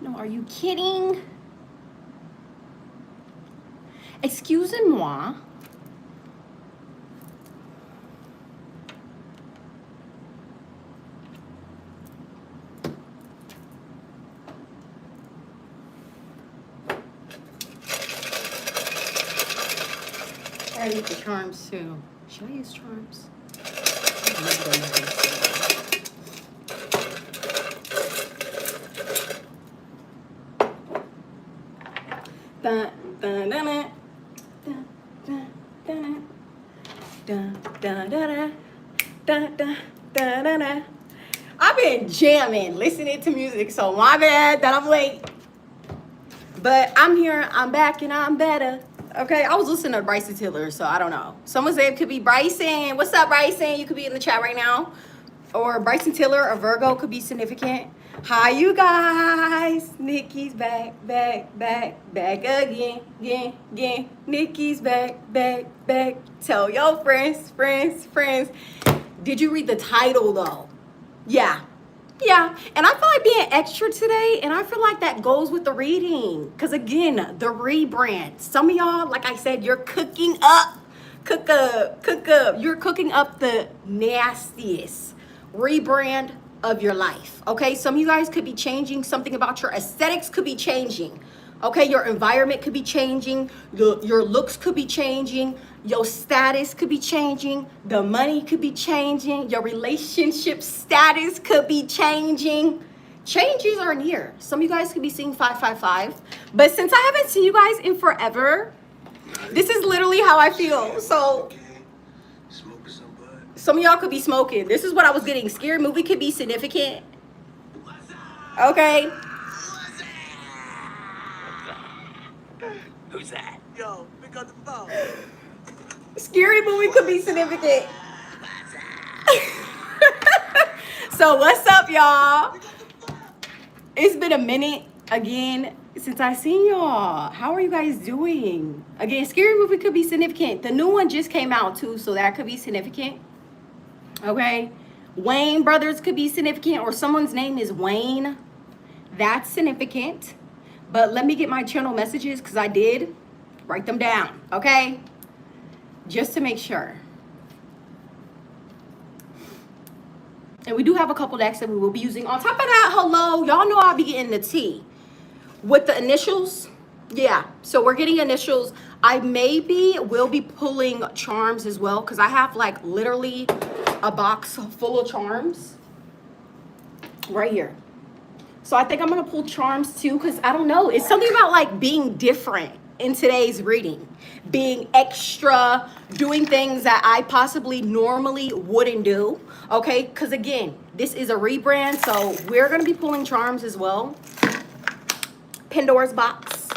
No, are you kidding? Excusez-moi. I use the charms too. Should I use charms? Dun, dun, dun, dun, dun, dun, dun, dun, dun, dun, dun, dun, dun, dun, dun. I've been jamming, listening to music, so my bad that I'm late. But I'm here, I'm back, and I'm better. Okay, I was listening to Bryson Tiller, so I don't know. Someone said it could be Bryson. What's up, Bryson? You could be in the chat right now. Or Bryson Tiller or Virgo could be significant. Hi, you guys. Nikki's back, back, back, back again, again, again. Nikki's back, back, back. Tell your friends, friends, friends. Did you read the title, though? Yeah. Yeah, and I feel like being extra today, and I feel like that goes with the reading. Because again, the rebrand. Some of y'all, like I said, you're cooking up. Cook up. You're cooking up the nastiest rebrand of your life. Okay, some of you guys could be changing something about your aesthetics, could be changing. Okay, your environment could be changing. Your looks could be changing. Your status could be changing. The money could be changing. Your relationship status could be changing. Changes are near. Some of you guys could be seeing 555. But since I haven't seen you guys in forever, this is literally how I feel. So some of y'all could be smoking. This is what I was getting. Scary movie could be significant. Okay. Who's that? Yo, pick up the phone. Scary movie could be significant. So what's up, y'all? It's been a minute again since I seen y'all. How are you guys doing? Again, scary movie could be significant. The new one just came out too, so that could be significant. Okay. Wayne brothers could be significant, or someone's name is Wayne. That's significant. But let me get my channel messages, because I did write them down, okay? Just to make sure. And we do have a couple decks that we will be using. On top of that, hello, y'all know I'll be getting the tea. With the initials, yeah. So we're getting initials. I maybe will be pulling charms as well, because I have like literally a box full of charms right here. So I think I'm going to pull charms too, because I don't know. It's something about like being different in today's reading. Being extra, doing things that I possibly normally wouldn't do. Okay, because again, this is a rebrand. So we're going to be pulling charms as well. Pandora's box.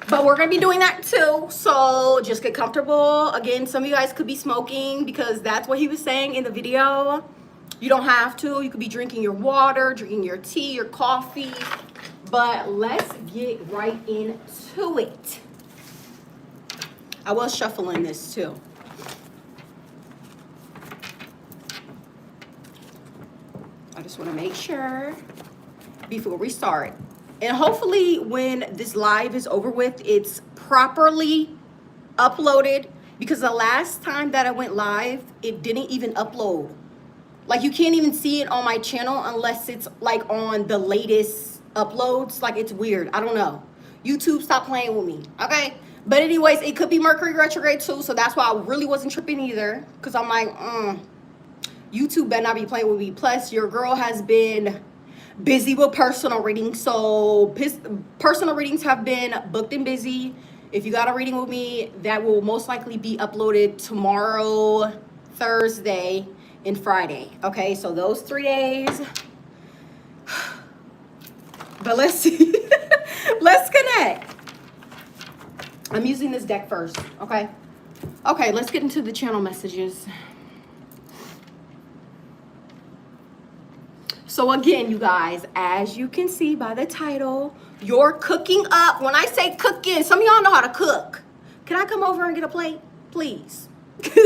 But we're going to be doing that too. So just get comfortable. Again, some of you guys could be smoking, because that's what he was saying in the video. You don't have to. You could be drinking your water, drinking your tea, your coffee. But let's get right into it. I was shuffling this too. I just want to make sure before we start. And hopefully when this live is over with, it's properly uploaded. Because the last time that I went live, it didn't even upload. Like, you can't even see it on my channel unless it's like on the latest uploads. Like, it's weird. I don't know. YouTube, stop playing with me. Okay? But anyways, it could be Mercury retrograde too. So that's why I really wasn't tripping either. Because I'm like, YouTube better not be playing with me. Plus, your girl has been busy with personal readings. So personal readings have been booked and busy. If you got a reading with me, that will most likely be uploaded tomorrow, Thursday, and Friday. Okay, so those 3 days. But let's see. Let's connect. I'm using this deck first. Okay. Okay, let's get into the channel messages. So again, you guys, as you can see by the title, you're cooking up. When I say cooking, some of y'all know how to cook. Can I come over and get a plate, please?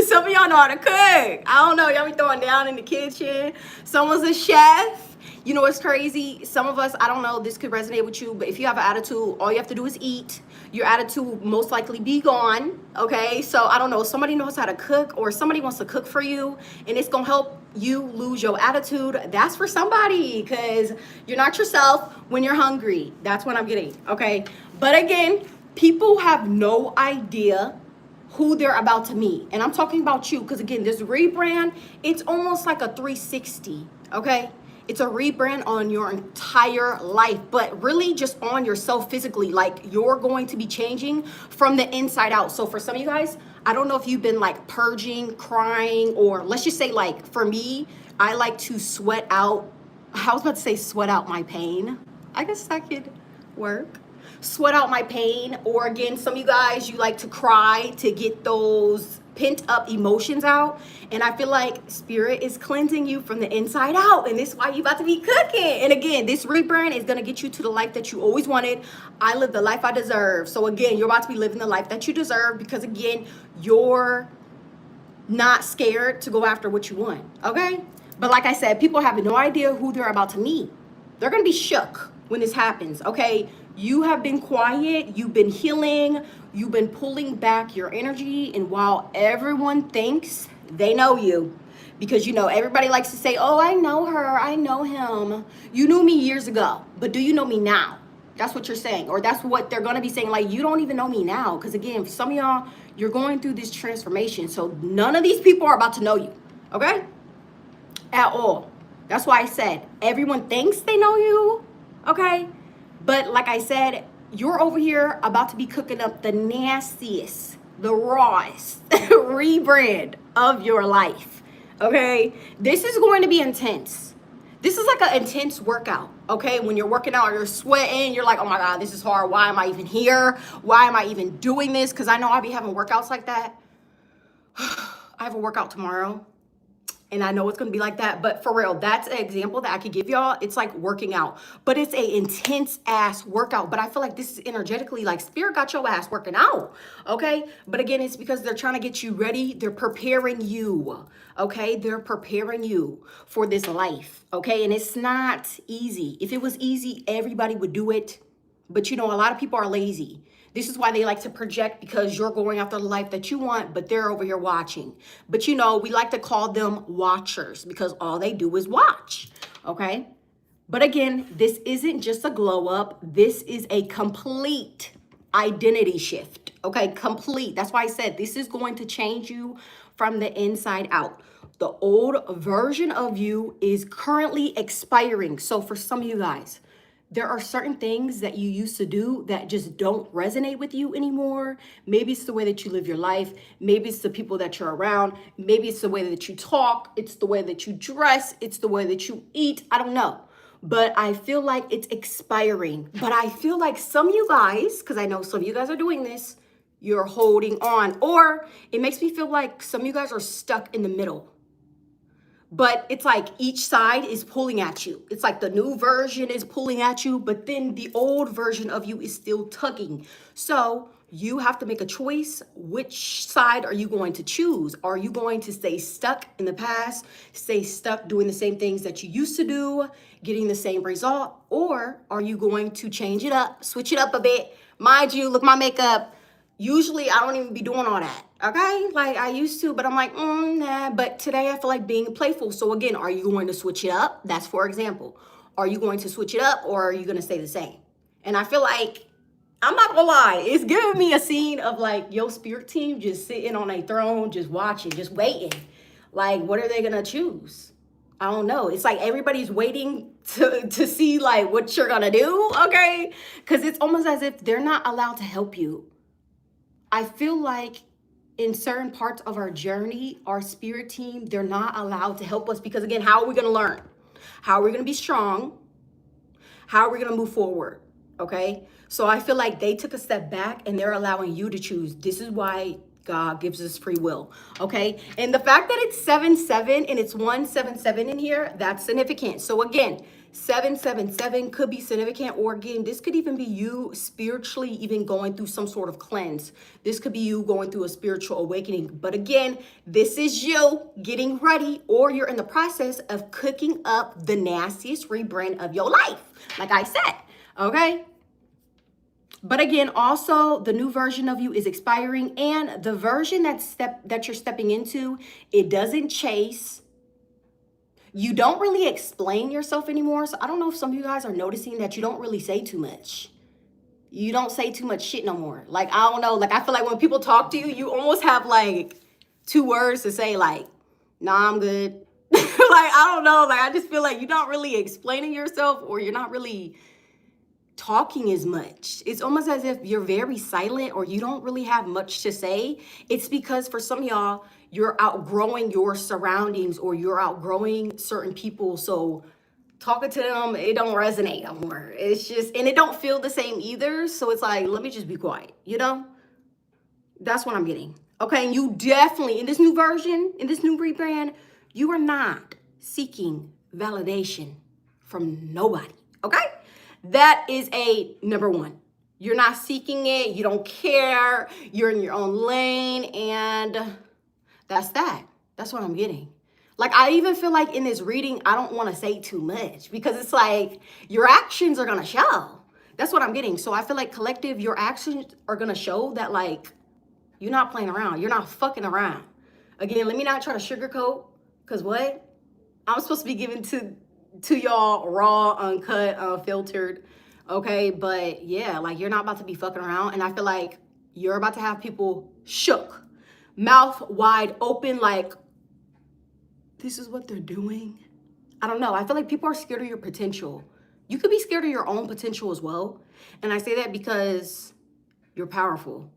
Some of y'all know how to cook. I don't know, y'all be throwing down in the kitchen. Someone's a chef. You know what's crazy? Some of us, I don't know, this could resonate with you, but if you have an attitude, all you have to do is eat. Your attitude will most likely be gone, okay? So I don't know, somebody knows how to cook, or somebody wants to cook for you, and it's gonna help you lose your attitude. That's for somebody, because you're not yourself when you're hungry. That's what I'm getting, okay? But again, people have no idea who they're about to meet. And I'm talking about you, because again, this rebrand, it's almost like a 360, okay? It's a rebrand on your entire life, but really just on yourself physically. Like, you're going to be changing from the inside out. So for some of you guys, I don't know if you've been like purging, crying, or let's just say, like, for me, I like to sweat out. I was about to say sweat out my pain. I guess that could work. Sweat out my pain. Or again, some of you guys, you like to cry to get those pent up emotions out. And I feel like spirit is cleansing you from the inside out, and this is why you about to be cooking. And again, this rebrand is going to get you to the life that you always wanted. I live the life I deserve. So again, you're about to be living the life that you deserve, because again, you're not scared to go after what you want, okay? But like I said, people have no idea who they're about to meet. They're going to be shook when this happens, okay? You have been quiet, you've been healing, you've been pulling back your energy, and while everyone thinks they know you, because you know, everybody likes to say, oh, I know her, I know him. You knew me years ago, but do you know me now? That's what you're saying, or that's what they're gonna be saying, like, you don't even know me now. Because again, for some of y'all, you're going through this transformation, so none of these people are about to know you, okay? At all. That's why I said, everyone thinks they know you, okay? But like I said, you're over here about to be cooking up the nastiest, the rawest rebrand of your life, okay? This is going to be intense. This is like an intense workout, okay? When you're working out, you're sweating, you're like, oh my God, this is hard. Why am I even here? Why am I even doing this? Because I know I'll be having workouts like that. I have a workout tomorrow, and I know it's gonna be like that, but for real, that's an example that I could give y'all. It's like working out, but it's a intense ass workout. But I feel like this is energetically, like spirit got your ass working out, okay? But again, it's because they're trying to get you ready. They're preparing you, okay? They're preparing you for this life, okay? And it's not easy. If it was easy, everybody would do it. But you know, a lot of people are lazy. This is why they like to project, because you're going after the life that you want, but they're over here watching. But you know, we like to call them watchers, because all they do is watch, okay? But again, this isn't just a glow up. This is a complete identity shift, okay? Complete. That's why I said this is going to change you from the inside out. The old version of you is currently expiring. So for some of you guys, there are certain things that you used to do that just don't resonate with you anymore. Maybe it's the way that you live your life. Maybe it's the people that you're around. Maybe it's the way that you talk. It's the way that you dress. It's the way that you eat. I don't know. But I feel like it's expiring. But I feel like some of you guys, because I know some of you guys are doing this, you're holding on. Or it makes me feel like some of you guys are stuck in the middle. But it's like each side is pulling at you. It's like the new version is pulling at you, but then the old version of you is still tugging. So you have to make a choice. Which side are you going to choose? Are you going to stay stuck in the past, stay stuck doing the same things that you used to do, getting the same result? Or are you going to change it up, switch it up a bit? Mind you, look, my makeup, usually I don't even be doing all that, okay? Like I used to, but I'm like, nah. But today I feel like being playful. So again, are you going to switch it up? That's for example. Are you going to switch it up, or are you going to stay the same? And I feel like, I'm not gonna lie, it's giving me a scene of like your spirit team just sitting on a throne, just watching, just waiting. Like, what are they gonna choose? I don't know. It's like everybody's waiting to see like what you're gonna do, okay? Because it's almost as if they're not allowed to help you. I feel like in certain parts of our journey, our spirit team, they're not allowed to help us, because again, how are we gonna learn? How are we gonna be strong? How are we gonna move forward, okay? So I feel like they took a step back and they're allowing you to choose. This is why God gives us free will, okay? And the fact that it's 7-7 and it's 177 in here, that's significant. So again, 777 could be significant, or again, this could even be you spiritually even going through some sort of cleanse. This could be you going through a spiritual awakening. But again, this is you getting ready, or you're in the process of cooking up the nastiest rebrand of your life, like I said, okay? But again, also the new version of you is expiring, and the version that you're stepping into, it doesn't chase. You don't really explain yourself anymore. So I don't know if some of you guys are noticing that you don't really say too much. You don't say too much shit no more. Like, I don't know. Like, I feel like when people talk to you, you almost have like 2 words to say, like, nah, I'm good. Like, I don't know. Like, I just feel like you're not really explaining yourself, or you're not really talking as much. It's almost as if you're very silent, or you don't really have much to say. It's because for some of y'all, you're outgrowing your surroundings, or you're outgrowing certain people. So talking to them, it don't resonate no more. It's just, and it don't feel the same either. So it's like, let me just be quiet, you know? That's what I'm getting. Okay, and you definitely, in this new version, in this new rebrand, you are not seeking validation from nobody, okay? That is a number 1. You're not seeking it. You don't care. You're in your own lane. And that's that. That's what I'm getting. Like, I even feel like in this reading, I don't want to say too much, because it's like your actions are going to show. That's what I'm getting. So I feel like collective, your actions are going to show that, like, you're not playing around. You're not fucking around. Again, let me not try to sugarcoat, because what? I'm supposed to be giving to y'all raw, uncut, unfiltered, okay? But yeah, like, you're not about to be fucking around. And I feel like you're about to have people shook, mouth wide open, like, this is what they're doing. I don't know. I feel like people are scared of your potential. You could be scared of your own potential as well. And I say that because you're powerful.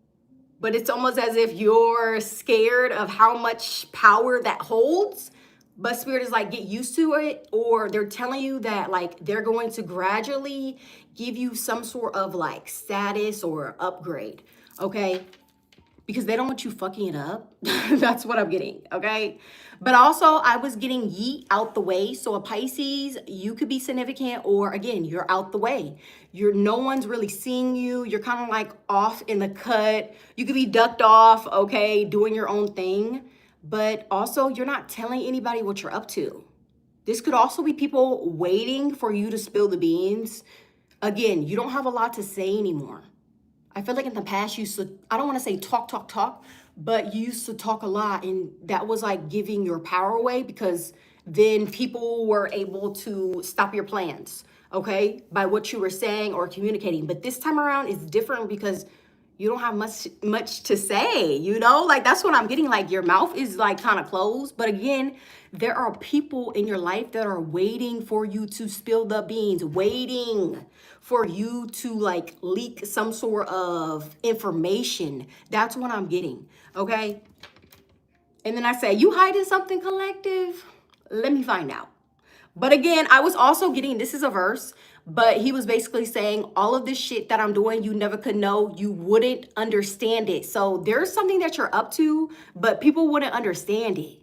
But it's almost as if you're scared of how much power that holds. But Spirit is like, get used to it, or they're telling you that, like, they're going to gradually give you some sort of like status or upgrade, okay? Because they don't want you fucking it up. That's what I'm getting, okay? But also, I was getting yeet out the way. So a Pisces, you could be significant, or again, you're out the way. No one's really seeing you. You're kind of like off in the cut. You could be ducked off, okay, doing your own thing. But also, you're not telling anybody what you're up to. This could also be people waiting for you to spill the beans. Again, you don't have a lot to say anymore. I feel like in the past, you used to, I don't want to say talk, but you used to talk a lot, and that was like giving your power away, because then people were able to stop your plans, okay, by what you were saying or communicating. But this time around, it's different, because you don't have much to say, you know? Like, that's what I'm getting. Like, your mouth is like kind of closed. But again, there are people in your life that are waiting for you to spill the beans, waiting for you to like leak some sort of information. That's what I'm getting, okay? And then I say, you hiding something, collective? Let me find out. But again, I was also getting, this is a verse, but he was basically saying, all of this shit that I'm doing, you never could know, you wouldn't understand it. So there's something that you're up to, but people wouldn't understand it.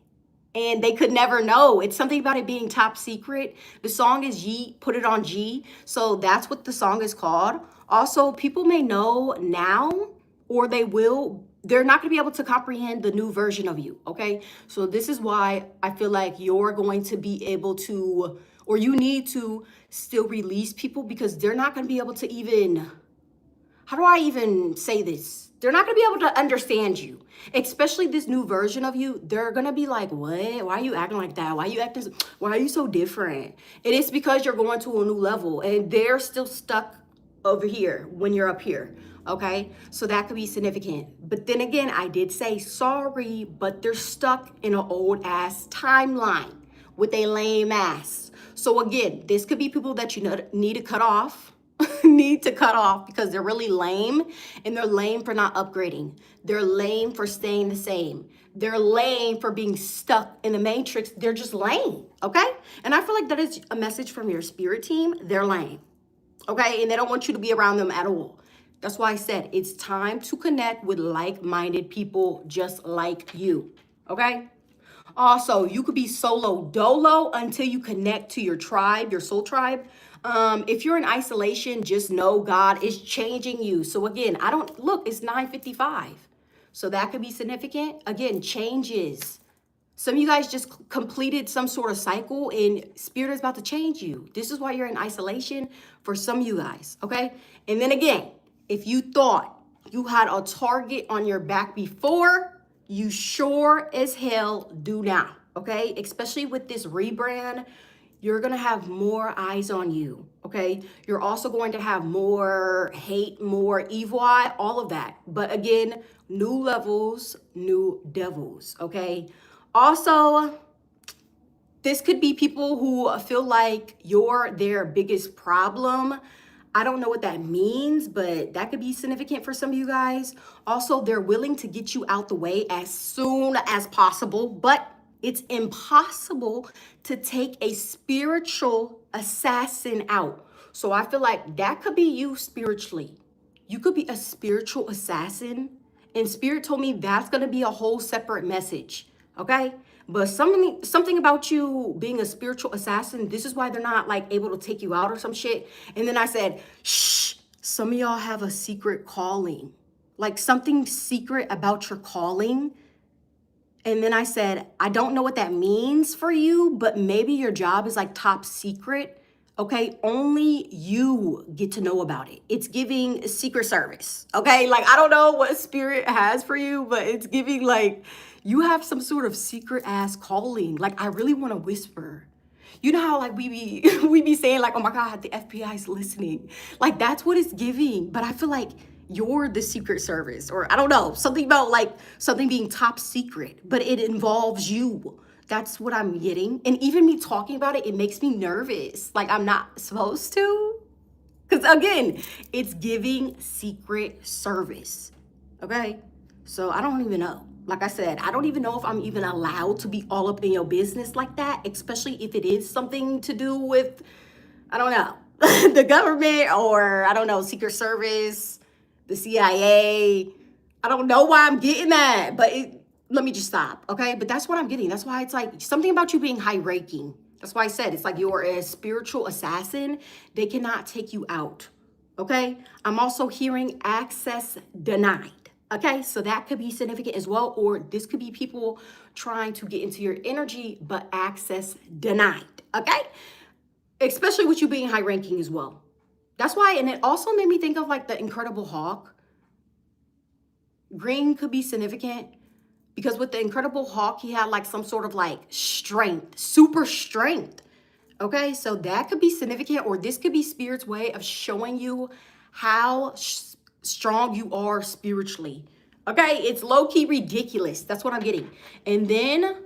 And they could never know. It's something about it being top secret. The song is G, put it on G. So that's what the song is called. Also, people may know now, or they will, they're not gonna be able to comprehend the new version of you, okay? So this is why I feel like you're going to be able to, or you need to still release people, because they're not gonna be able to even, how do I even say this? They're not gonna be able to understand you, especially this new version of you. They're gonna be like, what? Why are you acting like that? Why are you so different? And it's because you're going to a new level, and they're still stuck over here when you're up here, okay? So that could be significant. But then again, I did say sorry, but they're stuck in an old ass timeline with a lame ass. So again, this could be people that you need to cut off. Need to cut off, because they're really lame, and they're lame for not upgrading. They're lame for staying the same. They're lame for being stuck in the matrix. They're just lame, okay? And I feel like that is a message from your spirit team. They're lame, okay? And they don't want you to be around them at all. That's why I said it's time to connect with like-minded people just like you, okay? Also, you could be solo dolo until you connect to your tribe, your soul tribe. If you're in isolation, just know God is changing you. So again, look, it's 9:55. So that could be significant. Again, changes. Some of you guys just completed some sort of cycle and spirit is about to change you. This is why you're in isolation for some of you guys, okay? And then again, if you thought you had a target on your back before, you sure as hell do now, okay? Especially with this rebrand, you're gonna have more eyes on you, okay? You're also going to have more hate, more evil eye, all of that. But again, new levels, new devils, okay? Also, this could be people who feel like you're their biggest problem. I don't know what that means, but that could be significant for some of you guys. Also, they're willing to get you out the way as soon as possible, but it's impossible to take a spiritual assassin out. So I feel like that could be you spiritually. You could be a spiritual assassin, and Spirit told me that's going to be a whole separate message, okay? But something about you being a spiritual assassin, this is why they're not like able to take you out or some shit. And then I said, shh, some of y'all have a secret calling, like something secret about your calling. And then I said, I don't know what that means for you, but maybe your job is like top secret. Okay, only you get to know about it. It's giving secret service. Okay, like I don't know what spirit has for you, but it's giving like you have some sort of secret ass calling. Like I really want to whisper. You know how like we be saying like, oh my God, the FBI is listening. Like that's what it's giving. But I feel like you're the secret service, or I don't know, something about like something being top secret, but it involves you. That's what I'm getting. And even me talking about it, it makes me nervous. Like I'm not supposed to. Because again, it's giving secret service. Okay? So I don't even know. Like I said, I don't even know if I'm even allowed to be all up in your business like that, especially if it is something to do with, I don't know, the government or I don't know, Secret Service, the CIA. I don't know why I'm getting that, but let me just stop, okay? But that's what I'm getting. That's why it's like something about you being high-ranking. That's why I said it's like you're a spiritual assassin. They cannot take you out, okay? I'm also hearing access denied, okay? So that could be significant as well, or this could be people trying to get into your energy, but access denied, okay? Especially with you being high-ranking as well. That's why, and it also made me think of like the Incredible Hulk. Green could be significant. Because with the Incredible Hulk, he had like some sort of like strength, super strength. Okay, so that could be significant, or this could be Spirit's way of showing you how strong you are spiritually. Okay, it's low-key ridiculous. That's what I'm getting. And then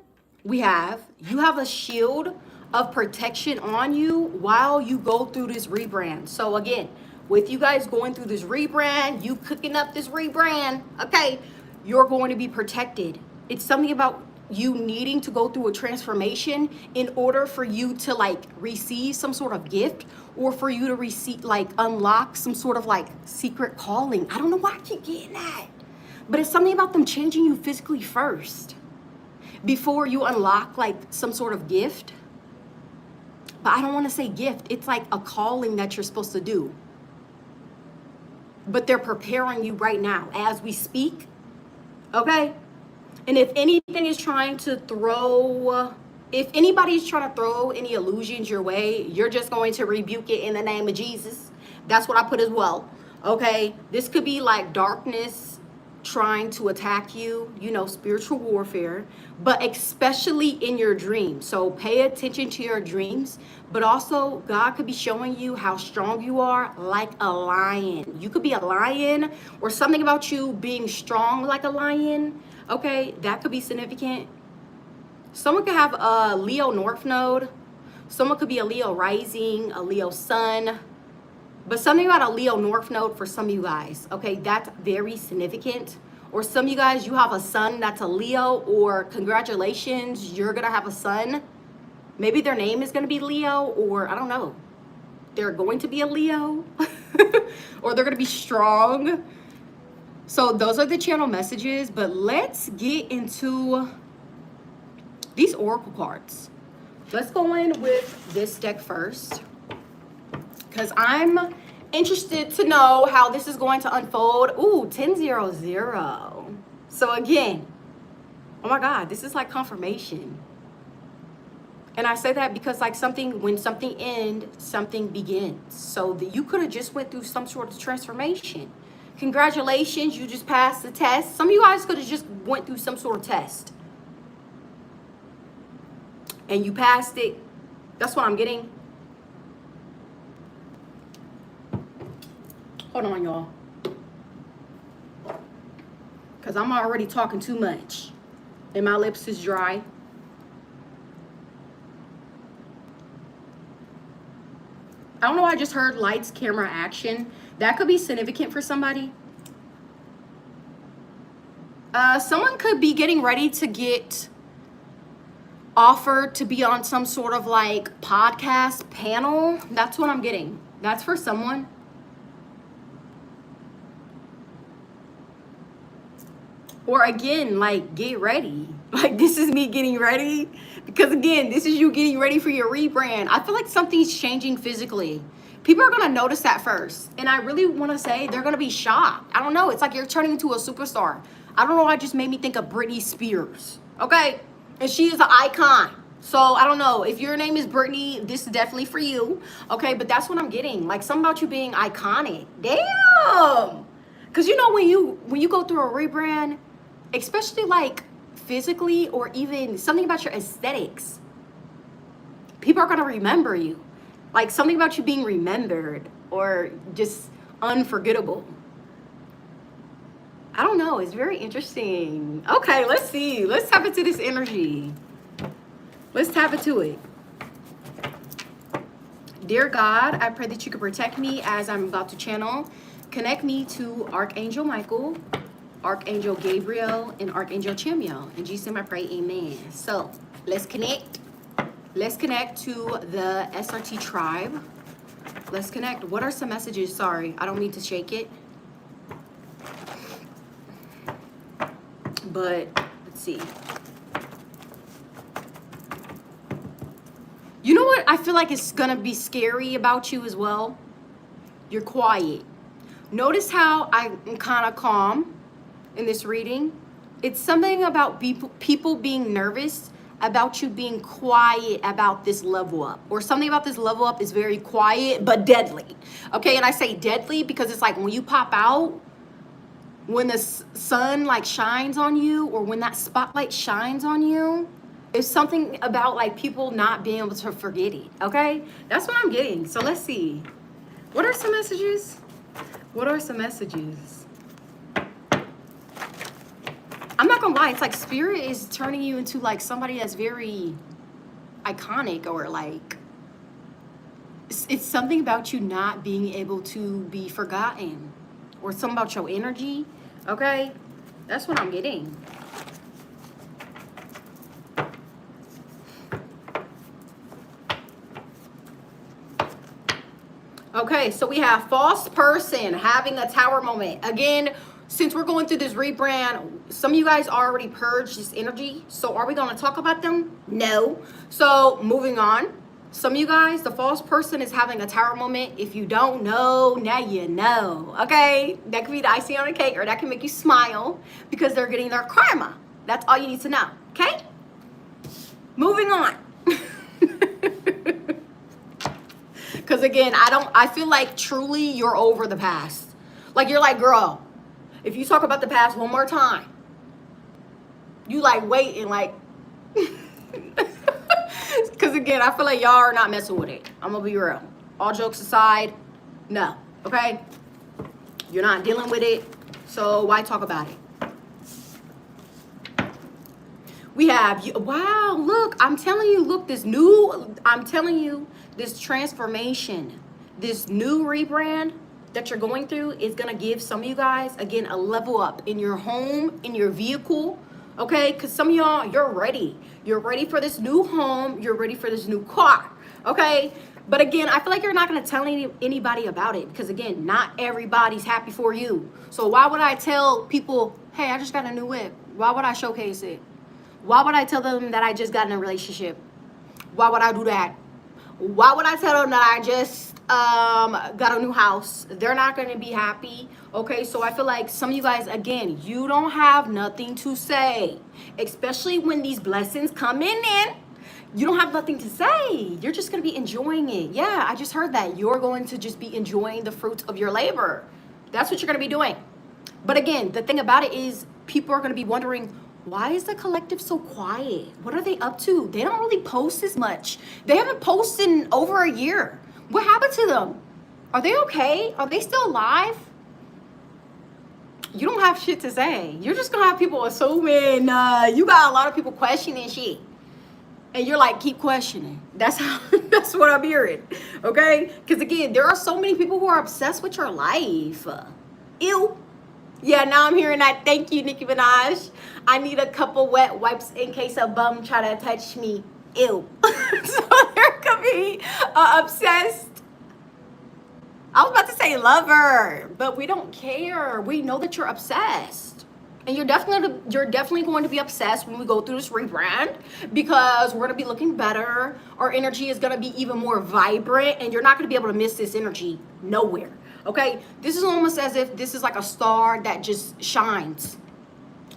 you have a shield of protection on you while you go through this rebrand. So again, with you guys going through this rebrand, you cooking up this rebrand, okay, you're going to be protected. It's something about you needing to go through a transformation in order for you to like receive some sort of gift, or for you to receive like unlock some sort of like secret calling. I don't know why I keep getting that, but it's something about them changing you physically first before you unlock like some sort of gift. But I don't want to say gift. It's like a calling that you're supposed to do. But they're preparing you right now as we speak. Okay? And if anything is trying to if anybody's trying to throw any illusions your way, you're just going to rebuke it in the name of Jesus. That's what I put as well. Okay? This could be like darkness trying to attack you, you know, spiritual warfare, but especially in your dreams. So pay attention to your dreams, but also God could be showing you how strong you are, like a lion. You could be a lion, or something about you being strong like a lion. Okay, that could be significant. Someone could have a Leo North Node. Someone could be a Leo Rising, a Leo Sun. But something about a Leo North Node for some of you guys, okay, that's very significant. Or some of you guys, you have a son that's a Leo, or congratulations, you're going to have a son. Maybe their name is going to be Leo, or I don't know. They're going to be a Leo. or they're gonna be strong. So those are the channel messages, but let's get into these oracle cards. Let's go in with this deck first, because I'm interested to know how this is going to unfold. Ooh, 10-0-0. So again, oh my God, this is like confirmation. And I say that because like when something ends, something begins. So that you could have just went through some sort of transformation. Congratulations, you just passed the test. Some of you guys could have just went through some sort of test. And you passed it. That's what I'm getting. Hold on, y'all. Because I'm already talking too much. And my lips is dry. I don't know why I just heard lights, camera, action. That could be significant for somebody. Someone could be getting ready to get offered to be on some sort of like podcast panel. That's what I'm getting. That's for someone. Or again, like, get ready. Like, this is me getting ready. Because again, this is you getting ready for your rebrand. I feel like something's changing physically. People are gonna notice that first. And I really wanna say they're gonna be shocked. I don't know, it's like you're turning into a superstar. I don't know why it just made me think of Britney Spears, okay? And she is an icon. So I don't know, if your name is Britney, this is definitely for you, okay? But that's what I'm getting, like something about you being iconic. Damn! Because you know when you go through a rebrand, especially like physically or even something about your aesthetics, people are gonna remember you. Like something about you being remembered or just unforgettable. I don't know, it's very interesting. Okay, let's see. Let's tap into this energy. Let's tap into it. Dear God, I pray that you could protect me as I'm about to channel. Connect me to Archangel Michael, Archangel Gabriel, and Archangel Chamuel. In Jesus' name I pray, amen. So let's connect. Let's connect to the SRT tribe. Let's connect. What are some messages? Sorry, I don't mean to shake it. But let's see. You know what I feel like is gonna be scary about you as well? You're quiet. Notice how I'm kind of calm in this reading. It's something about people being nervous about you being quiet about this level up, or something about this level up is very quiet but deadly. Okay, and I say deadly because it's like when you pop out, when the sun like shines on you, or when that spotlight shines on you, it's something about like people not being able to forget it. Okay, that's what I'm getting. So let's see, what are some messages? What are some messages? I'm not gonna lie, it's like spirit is turning you into like somebody that's very iconic, or like it's something about you not being able to be forgotten, or something about your energy. Okay, that's what I'm getting. Okay, so we have false person having a tower moment. Again, since we're going through this rebrand, some of you guys already purged this energy. So are we going to talk about them? No. So moving on. Some of you guys, the false person is having a tower moment. If you don't know, now you know. Okay? That could be the icing on the cake, or that can make you smile because they're getting their karma. That's all you need to know. Okay? Moving on. Because again, I feel like truly you're over the past. Like you're like, girl, if you talk about the past one more time, you like wait and like, because again, I feel like y'all are not messing with it. I'm gonna be real. All jokes aside, no, okay? You're not dealing with it, so why talk about it? We have, wow, look, I'm telling you, look, I'm telling you, this transformation, this new rebrand that you're going through is gonna give some of you guys, again, a level up in your home, in your vehicle, okay? Because some of y'all, you're ready. You're ready for this new home. You're ready for this new car, okay? But again, I feel like you're not going to tell anybody about it because, again, not everybody's happy for you. So why would I tell people, hey, I just got a new whip? Why would I showcase it? Why would I tell them that I just got in a relationship? Why would I do that? Why would I tell them that I just got a new house? They're not going to be happy. Okay, so I feel like some of you guys, again, you don't have nothing to say, especially when these blessings come in. You don't have nothing to say. You're just going to be enjoying it. Yeah, I just heard that. You're going to just be enjoying the fruits of your labor. That's what you're going to be doing. But again, the thing about it is people are going to be wondering, why is the collective so quiet? What are they up to? They don't really post as much. They haven't posted in over a year. What happened to them? Are they okay? Are they still alive? You don't have shit to say. You're just going to have people assuming. You got a lot of people questioning shit. And you're like, keep questioning. That's what I'm hearing. Okay? Because again, there are so many people who are obsessed with your life. Ew. Yeah, now I'm hearing that. Thank you, Nicki Minaj. I need a couple wet wipes in case a bum try to touch me. Ew. So there could be obsessed. I was about to say lover, but we don't care. We know that you're obsessed. And you're definitely going to be obsessed when we go through this rebrand because we're going to be looking better. Our energy is going to be even more vibrant and you're not going to be able to miss this energy nowhere. Okay? This is almost as if this is like a star that just shines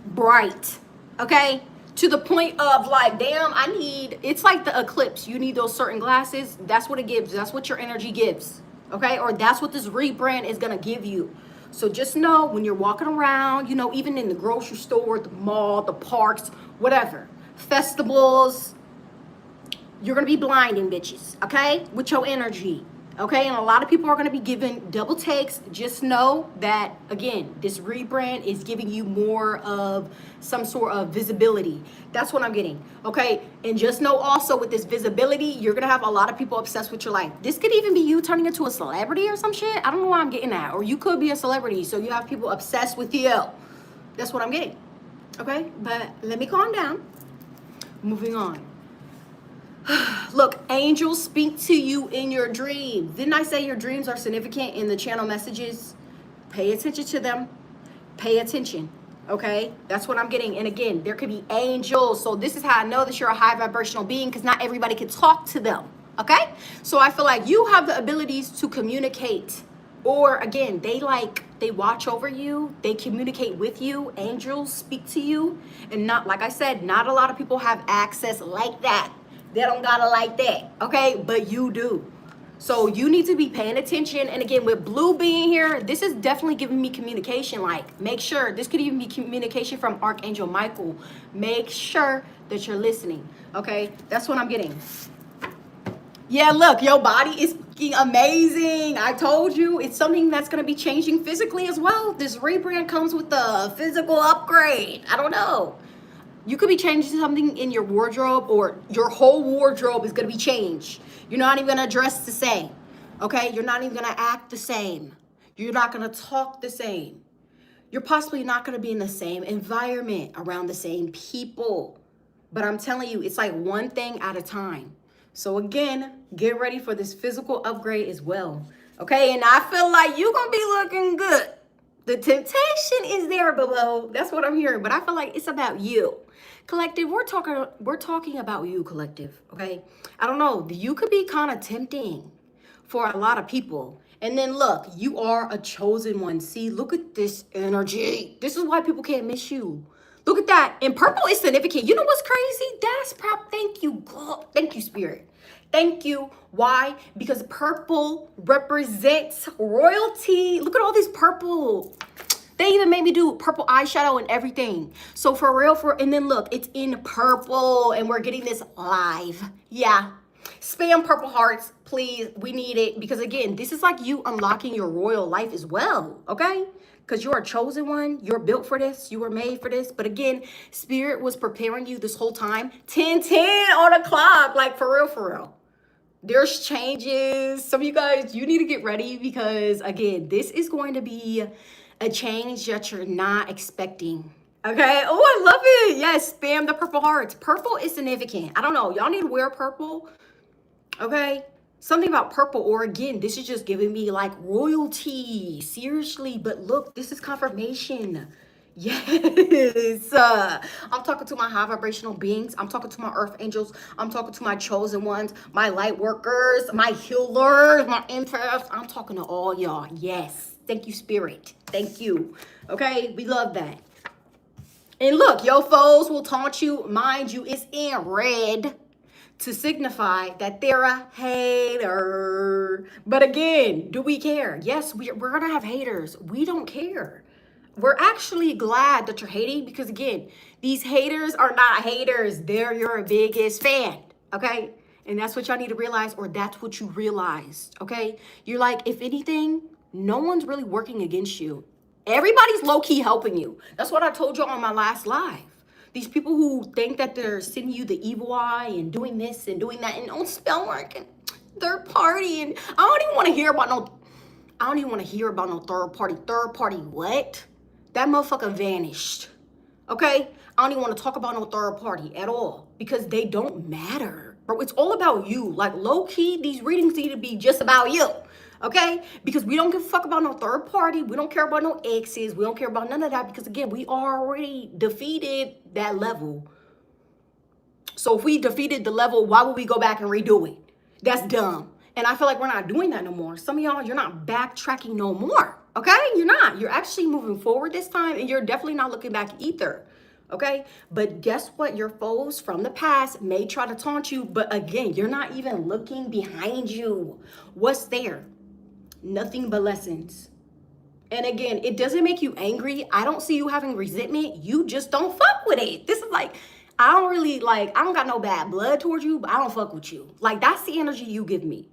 bright. Okay? To the point of like, damn, it's like the eclipse. You need those certain glasses. That's what it gives. That's what your energy gives. Okay? Or that's what this rebrand is going to give you. So just know when you're walking around, you know, even in the grocery store, the mall, the parks, whatever, festivals, you're going to be blinding bitches, okay, with your energy, okay? And a lot of people are going to be giving double takes. Just know that, again, this rebrand is giving you more of some sort of visibility. That's what I'm getting, okay? And just know also with this visibility, you're going to have a lot of people obsessed with your life. This could even be you turning into a celebrity or some shit. I don't know why I'm getting that. Or you could be a celebrity, so you have people obsessed with you. That's what I'm getting, okay? But let me calm down. Moving on. Look, angels speak to you in your dreams. Didn't I say your dreams are significant in the channel messages? Pay attention to them. Pay attention. Okay? That's what I'm getting. And again, there could be angels. So this is how I know that you're a high vibrational being because not everybody can talk to them. Okay? So I feel like you have the abilities to communicate. Or again, they watch over you. They communicate with you. Angels speak to you. And not, like I said, not a lot of people have access like that. They don't got it like that, okay? But you do. So you need to be paying attention. And again, with blue being here, this is definitely giving me communication. Like, make sure, this could even be communication from Archangel Michael. Make sure that you're listening, okay? That's what I'm getting. Yeah, look, your body is fucking amazing. I told you, it's something that's going to be changing physically as well. This rebrand comes with a physical upgrade. I don't know. You could be changing something in your wardrobe or your whole wardrobe is going to be changed. You're not even going to dress the same, okay? You're not even going to act the same. You're not going to talk the same. You're possibly not going to be in the same environment around the same people. But I'm telling you, it's like one thing at a time. So again, get ready for this physical upgrade as well, okay? And I feel like you're going to be looking good. The temptation is there, boo-boo. That's what I'm hearing. But I feel like it's about you. Collective, we're talking about you, collective, okay? I don't know. You could be kind of tempting for a lot of people. And then look, you are a chosen one. See, look at this energy. This is why people can't miss you. Look at that. And purple is significant. You know what's crazy? That's thank you, God. Thank you, Spirit. Thank you. Why? Because purple represents royalty. Look at all this purple. They even made me do purple eyeshadow and everything. So for real, and then look, it's in purple and we're getting this live. Yeah. Spam purple hearts, please. We need it because again, this is like you unlocking your royal life as well, okay? Because you're a chosen one. You're built for this. You were made for this. But again, Spirit was preparing you this whole time. 10-10 on the clock, like for real, for real. There's changes. Some of you guys, you need to get ready because again, this is going to be a change that you're not expecting. Okay. Oh, I love it. Yes. Spam the purple hearts. Purple is significant. I don't know. Y'all need to wear purple. Okay. Something about purple, or again, this is just giving me like royalty. Seriously, but look, this is confirmation. Yes. I'm talking to my high vibrational beings. I'm talking to my earth angels. I'm talking to my chosen ones, my light workers, my healers, my empaths. I'm talking to all y'all. Yes. Thank you, Spirit. Thank you. Okay. We love that. And look, your foes will taunt you. Mind you, it's in red to signify that they're a hater. But again, do we care? Yes, we're going to have haters. We don't care. We're actually glad that you're hating because, again, these haters are not haters. They're your biggest fan, okay? And that's what y'all need to realize, or that's what you realized, okay? You're like, if anything, no one's really working against you. Everybody's low-key helping you. That's what I told you on my last live. These people who think that they're sending you the evil eye and doing this and doing that and don't spell work and third party, and I don't even want to hear about no third party. Third party what? That motherfucker vanished. Okay? I don't even want to talk about no third party at all because they don't matter. Bro, it's all about you. Like low key, these readings need to be just about you. Okay? Because we don't give a fuck about no third party. We don't care about no exes. We don't care about none of that because, again, we already defeated that level. So if we defeated the level, why would we go back and redo it? That's dumb. And I feel like we're not doing that no more. Some of y'all, you're not backtracking no more. Okay? You're not. You're actually moving forward this time, and you're definitely not looking back either. Okay? But guess what? Your foes from the past may try to taunt you, but again, you're not even looking behind you. What's there? Nothing but lessons. And again, it doesn't make you angry. I don't see you having resentment. You just don't fuck with it. This is like, I don't got no bad blood towards you, but I don't fuck with you. Like, that's the energy you give me.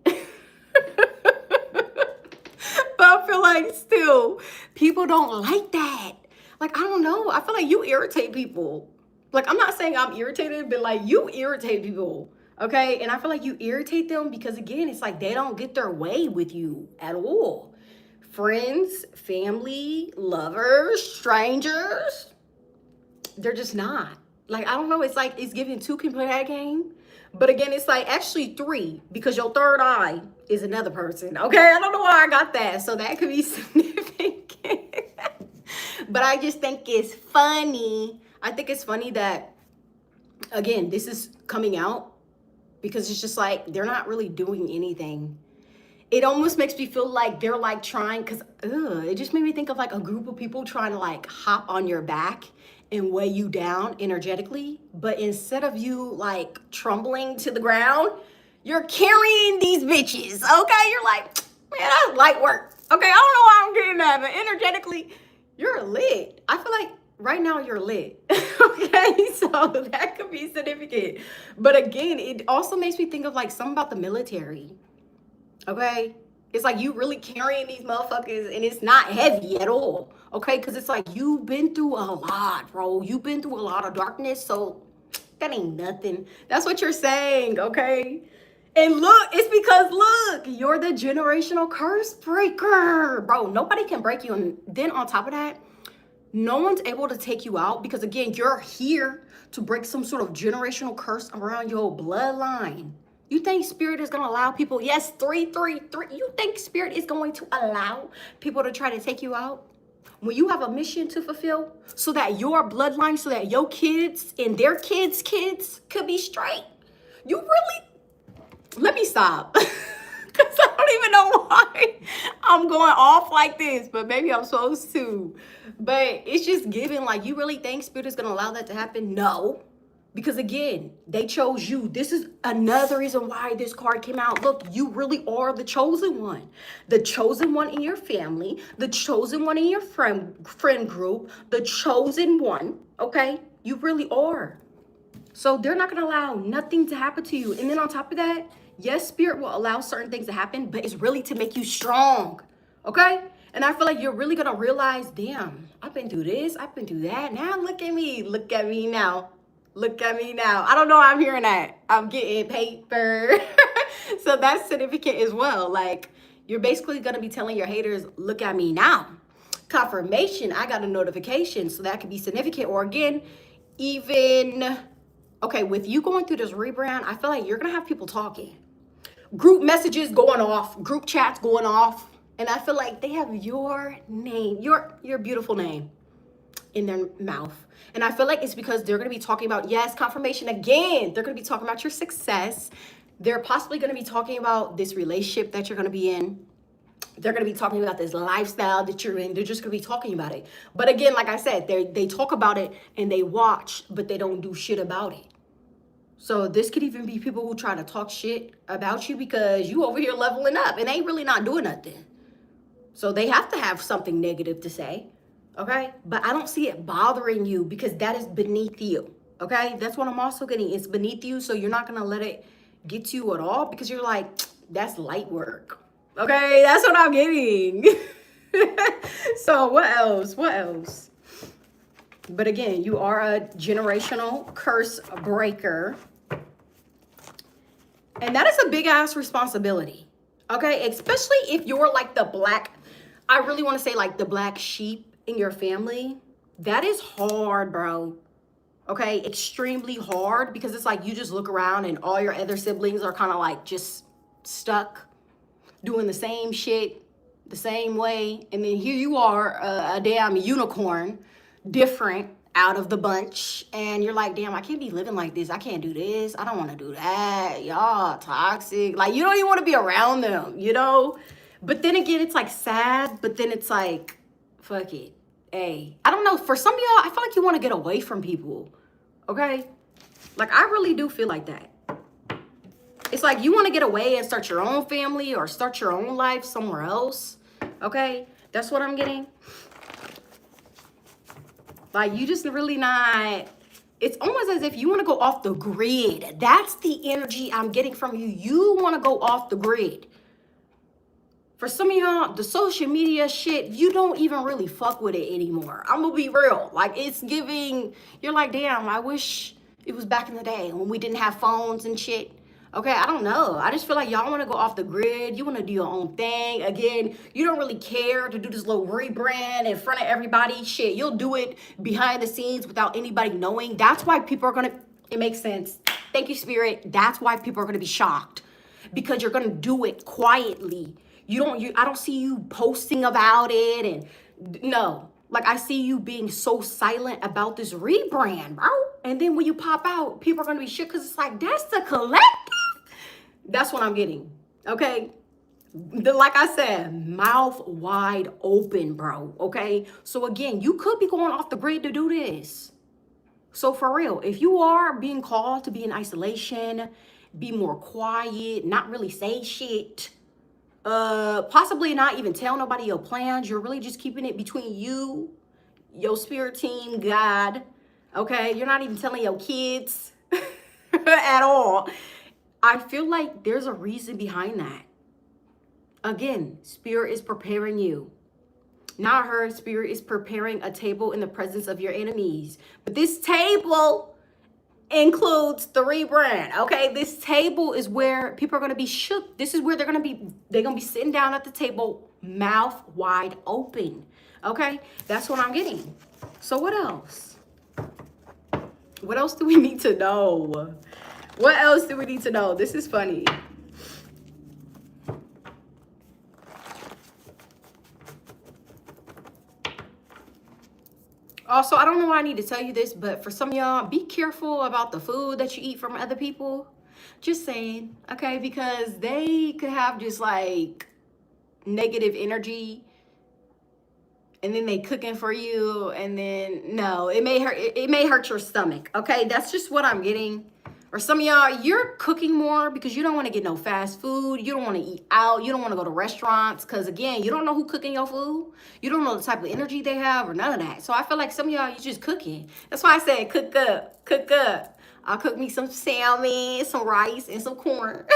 But I feel like still, people don't like that. Like, I don't know. I feel like you irritate people. Like, I'm not saying I'm irritated, but like, you irritate people. Okay? And I feel like you irritate them because, again, it's like they don't get their way with you at all. Friends, family, lovers, strangers, they're just not. Like, I don't know. It's like it's giving 2 can play that game. But again, it's like actually 3 because your third eye is another person. Okay? I don't know why I got that. So that could be significant. But I just think it's funny. I think it's funny that, again, this is coming out because it's just like they're not really doing anything. It almost makes me feel like they're like trying, because it just made me think of like a group of people trying to like hop on your back and weigh you down energetically. But instead of you like trembling to the ground, you're carrying these bitches. Okay? You're like, man, that's light work. Okay? I don't know why I'm getting that, but energetically, you're lit. I feel like right now you're lit. Okay? So that could be significant. But again, it also makes me think of like something about the military. Okay? It's like you really carrying these motherfuckers and it's not heavy at all. Okay? Because it's like you've been through a lot, bro. You've been through a lot of darkness. So that ain't nothing. That's what you're saying. Okay? And look, it's because, look, you're the generational curse breaker. Bro, nobody can break you. And then on top of that, no one's able to take you out because, again, you're here to break some sort of generational curse around your bloodline. You think Spirit is going to allow people, yes, 333, you think Spirit is going to allow people to try to take you out? When you have a mission to fulfill so that your bloodline, so that your kids and their kids' kids could be straight, you really, let me stop. Because I don't even know why I'm going off like this, but maybe I'm supposed to. But it's just giving, like, you really think Spirit is going to allow that to happen? No. Because, again, they chose you. This is another reason why this card came out. Look, you really are the chosen one. The chosen one in your family. The chosen one in your friend group. The chosen one, okay? You really are. So they're not going to allow nothing to happen to you. And then on top of that, yes, Spirit will allow certain things to happen, but it's really to make you strong, okay? And I feel like you're really going to realize, damn, I've been through this. I've been through that. Now look at me. Look at me now. Look at me now. I don't know why I'm hearing that. I'm getting paper. So that's significant as well. Like, you're basically going to be telling your haters, look at me now. Confirmation, I got a notification. So that could be significant. Or again, even, okay, with you going through this rebrand, I feel like you're going to have people talking. group messages going off, group chats going off. And I feel like they have your name, your beautiful name in their mouth. And I feel like it's because they're going to be talking about, yes, confirmation again. They're going to be talking about your success. They're possibly going to be talking about this relationship that you're going to be in. They're going to be talking about this lifestyle that you're in. They're just going to be talking about it. But again, like I said, they talk about it and they watch, but they don't do shit about it. So this could even be people who try to talk shit about you because you over here leveling up and they ain't really not doing nothing. So they have to have something negative to say, okay? But I don't see it bothering you because that is beneath you, okay? That's what I'm also getting. It's beneath you, so you're not going to let it get to you at all because you're like, that's light work, okay? That's what I'm getting. So what else? What else? But again, you are a generational curse breaker. And that is a big ass responsibility, okay? Especially if you're like the black, I really want to say like the black sheep in your family. That is hard, bro. Okay, extremely hard because it's like you just look around and all your other siblings are kind of like just stuck doing the same shit the same way. And then here you are, a damn unicorn, different out of the bunch. And you're like, damn, I can't be living like this. I can't do this. I don't want to do that. Y'all toxic. Like, you don't even want to be around them, you know? But then again, it's like sad, but then it's like, fuck it. Hey, I don't know. For some of y'all, I feel like you want to get away from people, okay? Like, I really do feel like that. It's like you want to get away and start your own family or start your own life somewhere else, okay? That's what I'm getting. Like, you just really not, it's almost as if you want to go off the grid. That's the energy I'm getting from you. You want to go off the grid. For some of y'all, the social media shit, you don't even really fuck with it anymore. I'm gonna be real. Like, it's giving, you're like, damn, I wish it was back in the day when we didn't have phones and shit. Okay, I don't know. I just feel like y'all want to go off the grid. You want to do your own thing. Again, you don't really care to do this little rebrand in front of everybody. Shit, you'll do it behind the scenes without anybody knowing. That's why people are going to, it makes sense. Thank you, Spirit. That's why people are going to be shocked because you're going to do it quietly. I don't see you posting about it and no. Like, I see you being so silent about this rebrand, bro. And then when you pop out, people are going to be shook because it's like, that's the collective. That's what I'm getting, okay? Like I said, mouth wide open, bro, okay? So again, you could be going off the grid to do this. So for real, if you are being called to be in isolation, be more quiet, not really say shit, possibly not even tell nobody your plans. You're really just keeping it between you, your spirit team, God. Okay, you're not even telling your kids at all. I feel like there's a reason behind that. Again, spirit is preparing you. Not her, spirit is preparing a table in the presence of your enemies. But this table includes the rebrand, okay? This table is where people are going to be shook. This is where they're going to be sitting down at the table, mouth wide open, okay? That's what I'm getting. So what else? What else do we need to know? What else do we need to know? This is funny. Also, I don't know why I need to tell you this, but for some of y'all, be careful about the food that you eat from other people. Just saying, okay? Because they could have just like negative energy and then they cooking for you and then no, it may hurt your stomach, okay? That's just what I'm getting. Or some of y'all, you're cooking more because you don't want to get no fast food. You don't want to eat out. You don't want to go to restaurants because, again, you don't know who cooking your food. You don't know the type of energy they have or none of that. So I feel like some of y'all, you just cooking. That's why I said cook up, cook up. I'll cook me some salmon, some rice, and some corn.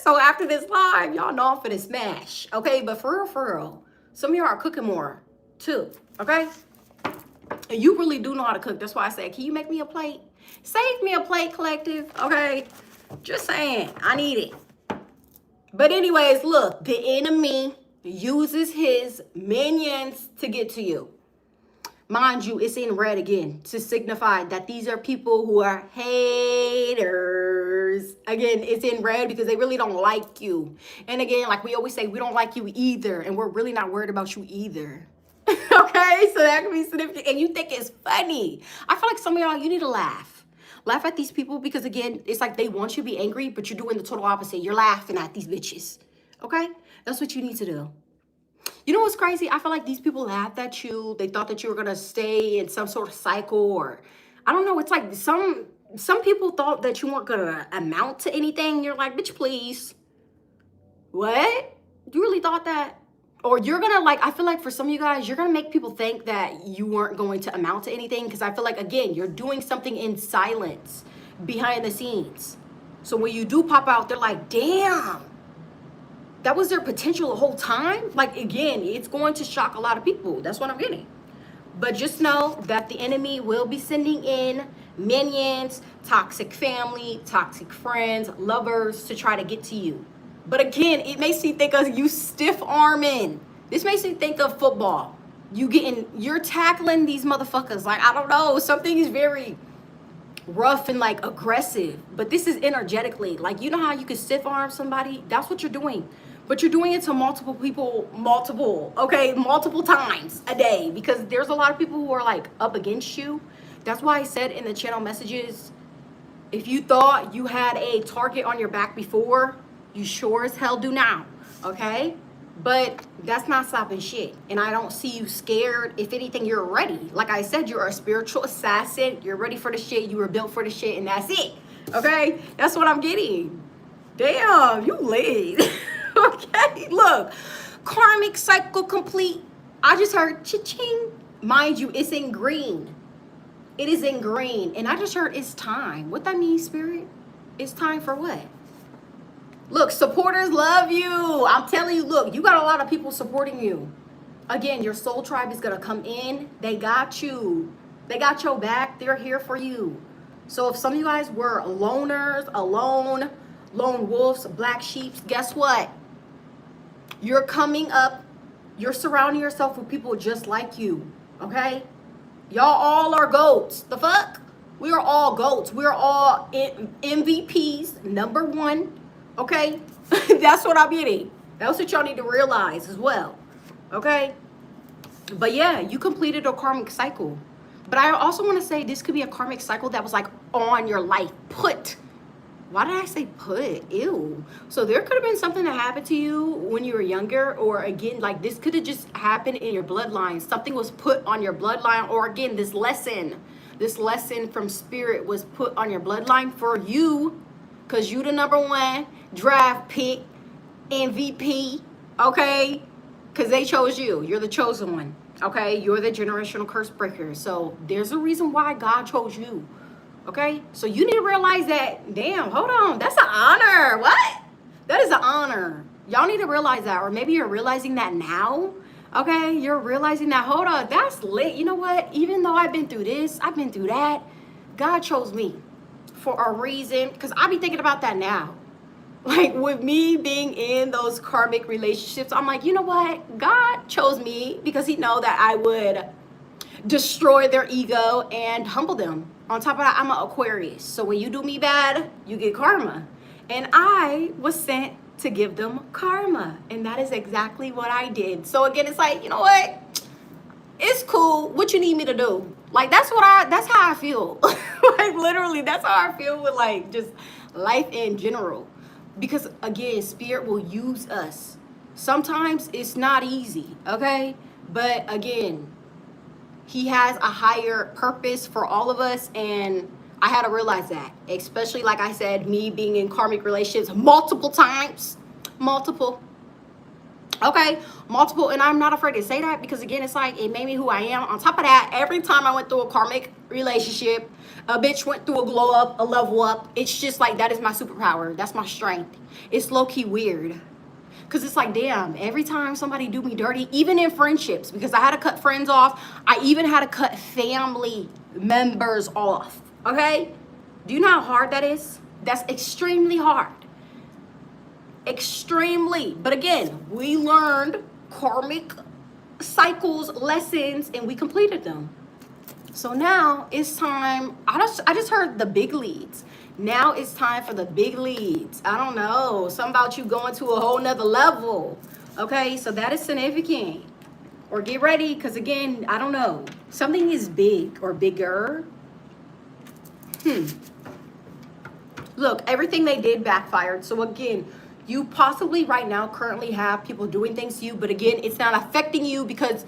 So after this live, y'all know I'm finna smash, okay? But for real, some of y'all are cooking more too, okay? And you really do know how to cook. That's why I said, can you make me a plate? Save me a plate, collective, okay? Just saying, I need it. But anyways, look, the enemy uses his minions to get to you. Mind you, it's in red again to signify that these are people who are haters. Again, it's in red because they really don't like you. And again, like we always say, we don't like you either. And we're really not worried about you either. Okay, so that can be significant. And you think it's funny. I feel like some of y'all, you need to laugh. Laugh at these people because, again, it's like they want you to be angry, but you're doing the total opposite. You're laughing at these bitches. Okay? That's what you need to do. You know what's crazy? I feel like these people laughed at you. They thought that you were going to stay in some sort of cycle, or I don't know. It's like some people thought that you weren't going to amount to anything. You're like, bitch, please. What? You really thought that? Or you're going to, like, I feel like for some of you guys, you're going to make people think that you weren't going to amount to anything. Because I feel like, again, you're doing something in silence behind the scenes. So when you do pop out, they're like, damn. That was their potential the whole time. Like, again, it's going to shock a lot of people. That's what I'm getting. But just know that the enemy will be sending in minions, toxic family, toxic friends, lovers to try to get to you. But again, it makes me think of you stiff arming. This makes me think of football. You're tackling these motherfuckers. Like, I don't know, something is very rough and like aggressive. But this is energetically. Like, you know how you can stiff arm somebody? That's what you're doing. But you're doing it to multiple people, multiple times a day, because there's a lot of people who are like up against you. That's why I said in the channel messages, if you thought you had a target on your back before, you sure as hell do now, okay? But that's not stopping shit. And I don't see you scared. If anything, you're ready. Like I said, you're a spiritual assassin. You're ready for the shit. You were built for the shit, and that's it, okay? That's what I'm getting. Damn, you lit. Okay, look, karmic cycle complete. I just heard cha-ching. Mind you, it's in green. It is in green. And I just heard it's time. What that means, Spirit? It's time for what? Look, supporters love you. I'm telling you, look, you got a lot of people supporting you. Again, your soul tribe is going to come in. They got you. They got your back. They're here for you. So if some of you guys were loners, alone, lone wolves, black sheep, guess what? You're coming up. You're surrounding yourself with people just like you. Okay? Y'all all are goats. The fuck? We are all goats. We are all MVPs, number one. Okay? That's what I'm getting. That's what y'all need to realize as well. Okay? But yeah, you completed a karmic cycle. But I also want to say this could be a karmic cycle that was like on your life. Why did I say put? Ew. So there could have been something that happened to you when you were younger, or again, like this could have just happened in your bloodline. Something was put on your bloodline, or again, this lesson from spirit was put on your bloodline for you, because you the number one draft pick, MVP, okay? Because they chose you. You're the chosen one, okay? You're the generational curse breaker. So there's a reason why God chose you. Okay, so you need to realize that, damn, hold on, that's an honor. What? That is an honor. Y'all need to realize that, or maybe you're realizing that now. Okay, you're realizing that, hold on, that's lit. You know what? Even though I've been through this, I've been through that, God chose me for a reason, because I be thinking about that now. Like with me being in those karmic relationships, I'm like, you know what? God chose me because he know that I would destroy their ego and humble them. On top of that, I'm an Aquarius. So when you do me bad, you get karma. And I was sent to give them karma. And that is exactly what I did. So again, it's like, you know what? It's cool. What you need me to do? Like, that's how I feel. Like, literally, that's how I feel with, like, just life in general. Because, again, spirit will use us. Sometimes it's not easy, okay? But, again, he has a higher purpose for all of us, and I had to realize that. Especially, like I said, me being in karmic relationships multiple times. Multiple. Okay, multiple, and I'm not afraid to say that because, again, it's like it made me who I am. On top of that, every time I went through a karmic relationship, a bitch went through a glow up, a level up. It's just like that is my superpower. That's my strength. It's low-key weird. Because it's like, damn, every time somebody do me dirty, even in friendships, because I had to cut friends off, I even had to cut family members off, okay? Do you know how hard that is? That's extremely hard. Extremely. But again, we learned karmic cycles, lessons, and we completed them. So now it's time. I just heard the big leads. Now it's time for the big leads. I don't know. Something about you going to a whole nother level. Okay, so that is significant. Or get ready, because again, I don't know. Something is big or bigger. Look, everything they did backfired. So again, you possibly right now currently have people doing things to you, but again, it's not affecting you because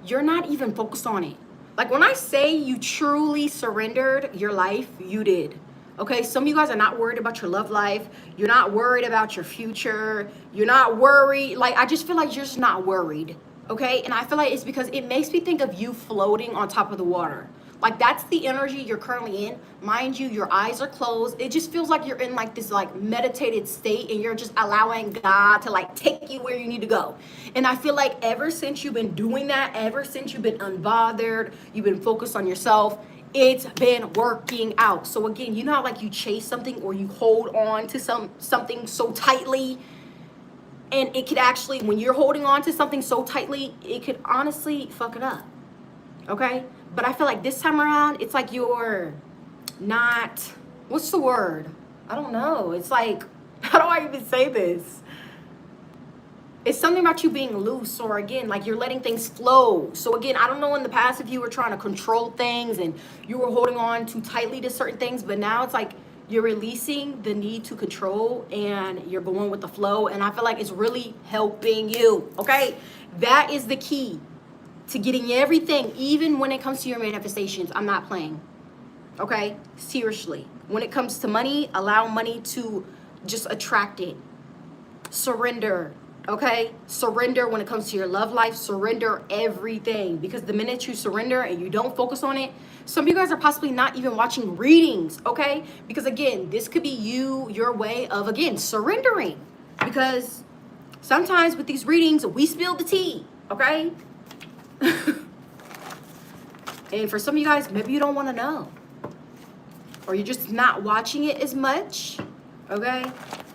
you're not even focused on it. Like when I say you truly surrendered your life, you did. Okay, some of you guys are not worried about your love life. You're not worried about your future. You're not worried. Like, I just feel like you're just not worried. Okay, and I feel like it's because it makes me think of you floating on top of the water. Like that's the energy you're currently in. Mind you, your eyes are closed. It just feels like you're in like this like meditated state and you're just allowing God to like take you where you need to go. And I feel like ever since you've been doing that, ever since you've been unbothered, you've been focused on yourself, it's been working out. So again, you know how like you chase something or you hold on to something so tightly, and it could actually, when you're holding on to something so tightly, it could honestly fuck it up. Okay? But I feel like this time around, it's like you're not, what's the word? I don't know. It's like, how do I even say this? It's something about you being loose, or again, like you're letting things flow. So again, I don't know in the past if you were trying to control things and you were holding on too tightly to certain things, but now it's like you're releasing the need to control and you're going with the flow. And I feel like it's really helping you, okay? That is the key to getting everything, even when it comes to your manifestations. I'm not playing, okay? Seriously. When it comes to money, allow money to just attract it. Surrender, okay? Surrender when it comes to your love life. Surrender everything, because the minute you surrender and you don't focus on it, some of you guys are possibly not even watching readings, okay? Because again, this could be your way of, again, surrendering. Because sometimes with these readings, we spill the tea, okay? And for some of you guys, maybe you don't want to know, or you're just not watching it as much, okay?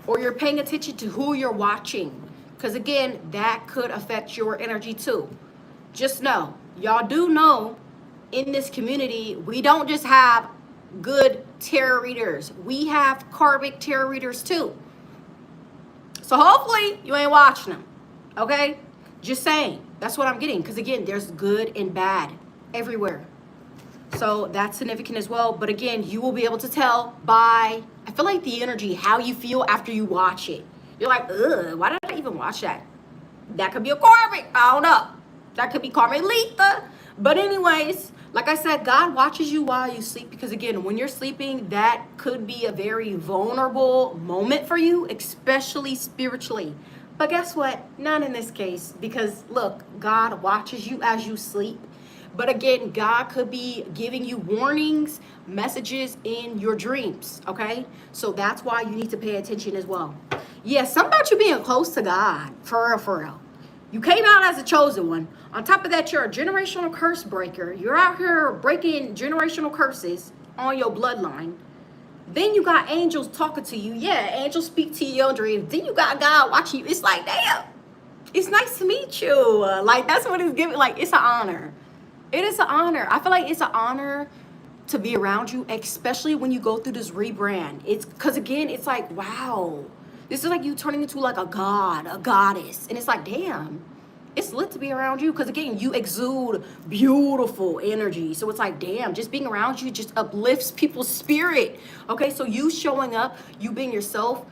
Or you're paying attention to who you're watching, because again, that could affect your energy too. Just know, y'all do know, in this community, we don't just have good tarot readers, we have karmic tarot readers too. So hopefully you ain't watching them, okay? Just saying. That's what I'm getting. Because again, there's good and bad everywhere. So that's significant as well. But again, you will be able to tell by, I feel like the energy, how you feel after you watch it. You're like, ugh, why did I even watch that? That could be a karmic. I don't know. That could be karmic Letha. But anyways, like I said, God watches you while you sleep. Because again, when you're sleeping, that could be a very vulnerable moment for you, especially spiritually. But guess what? Not in this case, because look, God watches you as you sleep. But again, God could be giving you warnings, messages in your dreams, okay? So that's why you need to pay attention as well. Yeah, something about you being close to God, for real, for real. You came out as a chosen one. On top of that, you're a generational curse breaker. You're out here breaking generational curses on your bloodline. Then you got angels talking to you. Yeah, angels speak to you in your dreams. Then you got God watching you. It's like, damn, it's nice to meet you. Like, that's what it's giving. Like, it's an honor. It is an honor. I feel like it's an honor to be around you, especially when you go through this rebrand. It's because, again, it's like, wow. This is like you turning into like a god, a goddess. And it's like, damn, it's lit to be around you. Because again, you exude beautiful energy. So it's like, damn, just being around you just uplifts people's spirit. Okay, so you showing up, you being yourself,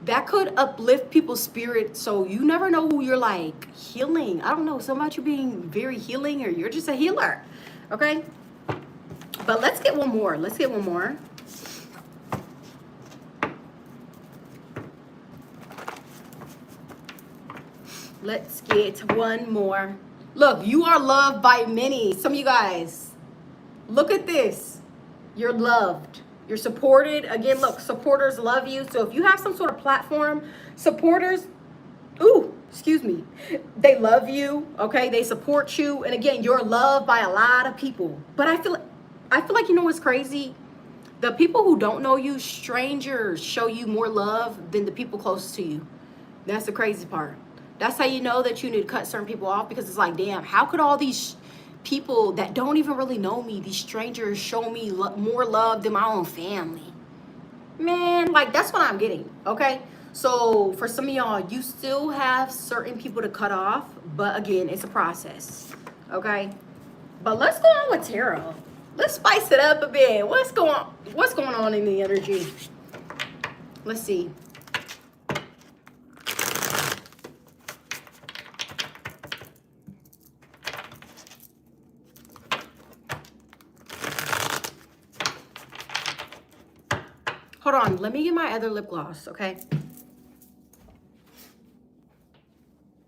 that could uplift people's spirit. So you never know who you're like healing. I don't know, something about you being very healing, or you're just a healer. Okay, but let's get one more. Let's get one more. Let's get one more. Look, you are loved by many. Some of you guys, look at this. You're loved. You're supported. Again, look, supporters love you. So if you have some sort of platform, supporters, they love you, okay? They support you. And again, you're loved by a lot of people. But I feel like, you know what's crazy? The people who don't know you, strangers, show you more love than the people closest to you. That's the crazy part. That's how you know that you need to cut certain people off, because it's like, damn, how could all these people that don't even really know me, these strangers show me more love than my own family. Man, like, that's what I'm getting, okay? So for some of y'all, you still have certain people to cut off, but again, it's a process, okay? But let's go on with tarot. Let's spice it up a bit. What's going on in the energy? Let's see. Hold on, let me get my other lip gloss, okay?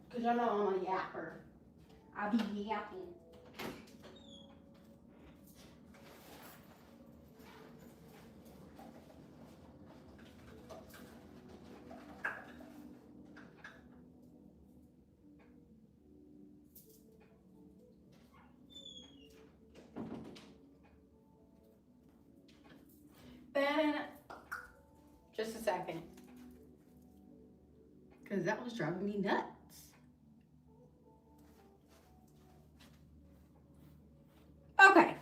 Because y'all know I'm a yapper. I be yapping. Just a second. Because that was driving me nuts. Okay.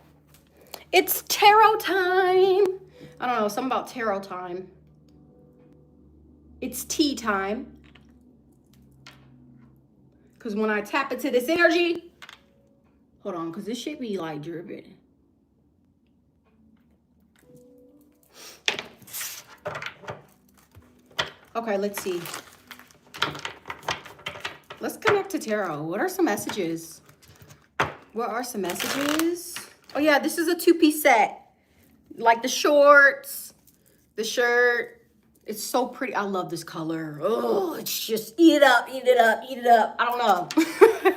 It's tarot time. I don't know, something about tarot time. It's tea time. Because when I tap into this energy, hold on, because this shit be like dripping. Okay, let's see. Let's connect to tarot. What are some messages? What are some messages? Oh yeah, this is a two-piece set. Like the shorts, the shirt. It's so pretty. I love this color. Oh, it's just eat it up, eat it up, eat it up. I don't know.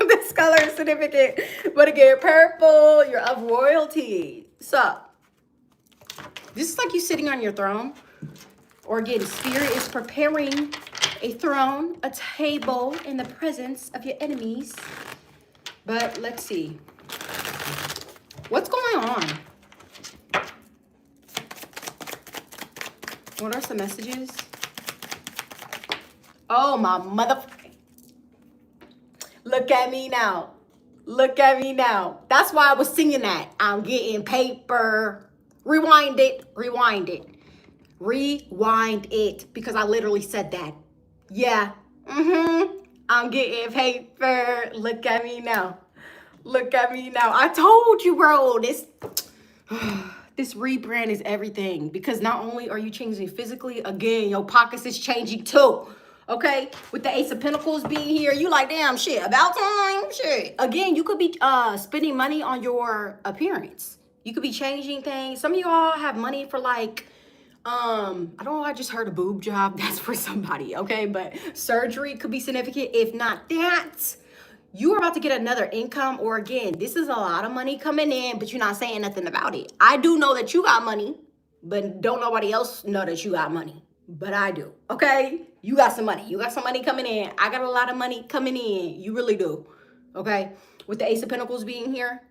This color is significant. But again, purple, you're of royalty. So, this is like you sitting on your throne. Or again, spirit is preparing a throne, a table in the presence of your enemies. But let's see. What's going on? What are some messages? Oh, my motherfucker. Look at me now. Look at me now. That's why I was singing that. I'm getting paper. Rewind it. Rewind it. Rewind it, because I literally said that. Yeah. I'm getting paper. Look at me now. Look at me now. I told you, bro. This rebrand is everything, because not only are you changing physically, again, your pockets is changing too. Okay? With the Ace of Pentacles being here, you like, damn, shit, about time, shit. Again, you could be spending money on your appearance. You could be changing things. Some of y'all have money for like, I don't know, I just heard a boob job. That's for somebody, okay? But surgery could be significant. If not that, you are about to get another income. Or again, this is a lot of money coming in, but you're not saying nothing about it. I do know that you got money, but don't nobody else know that you got money. But I do, okay? You got some money. You got some money coming in. I got a lot of money coming in. You really do, okay? With the Ace of Pentacles being here,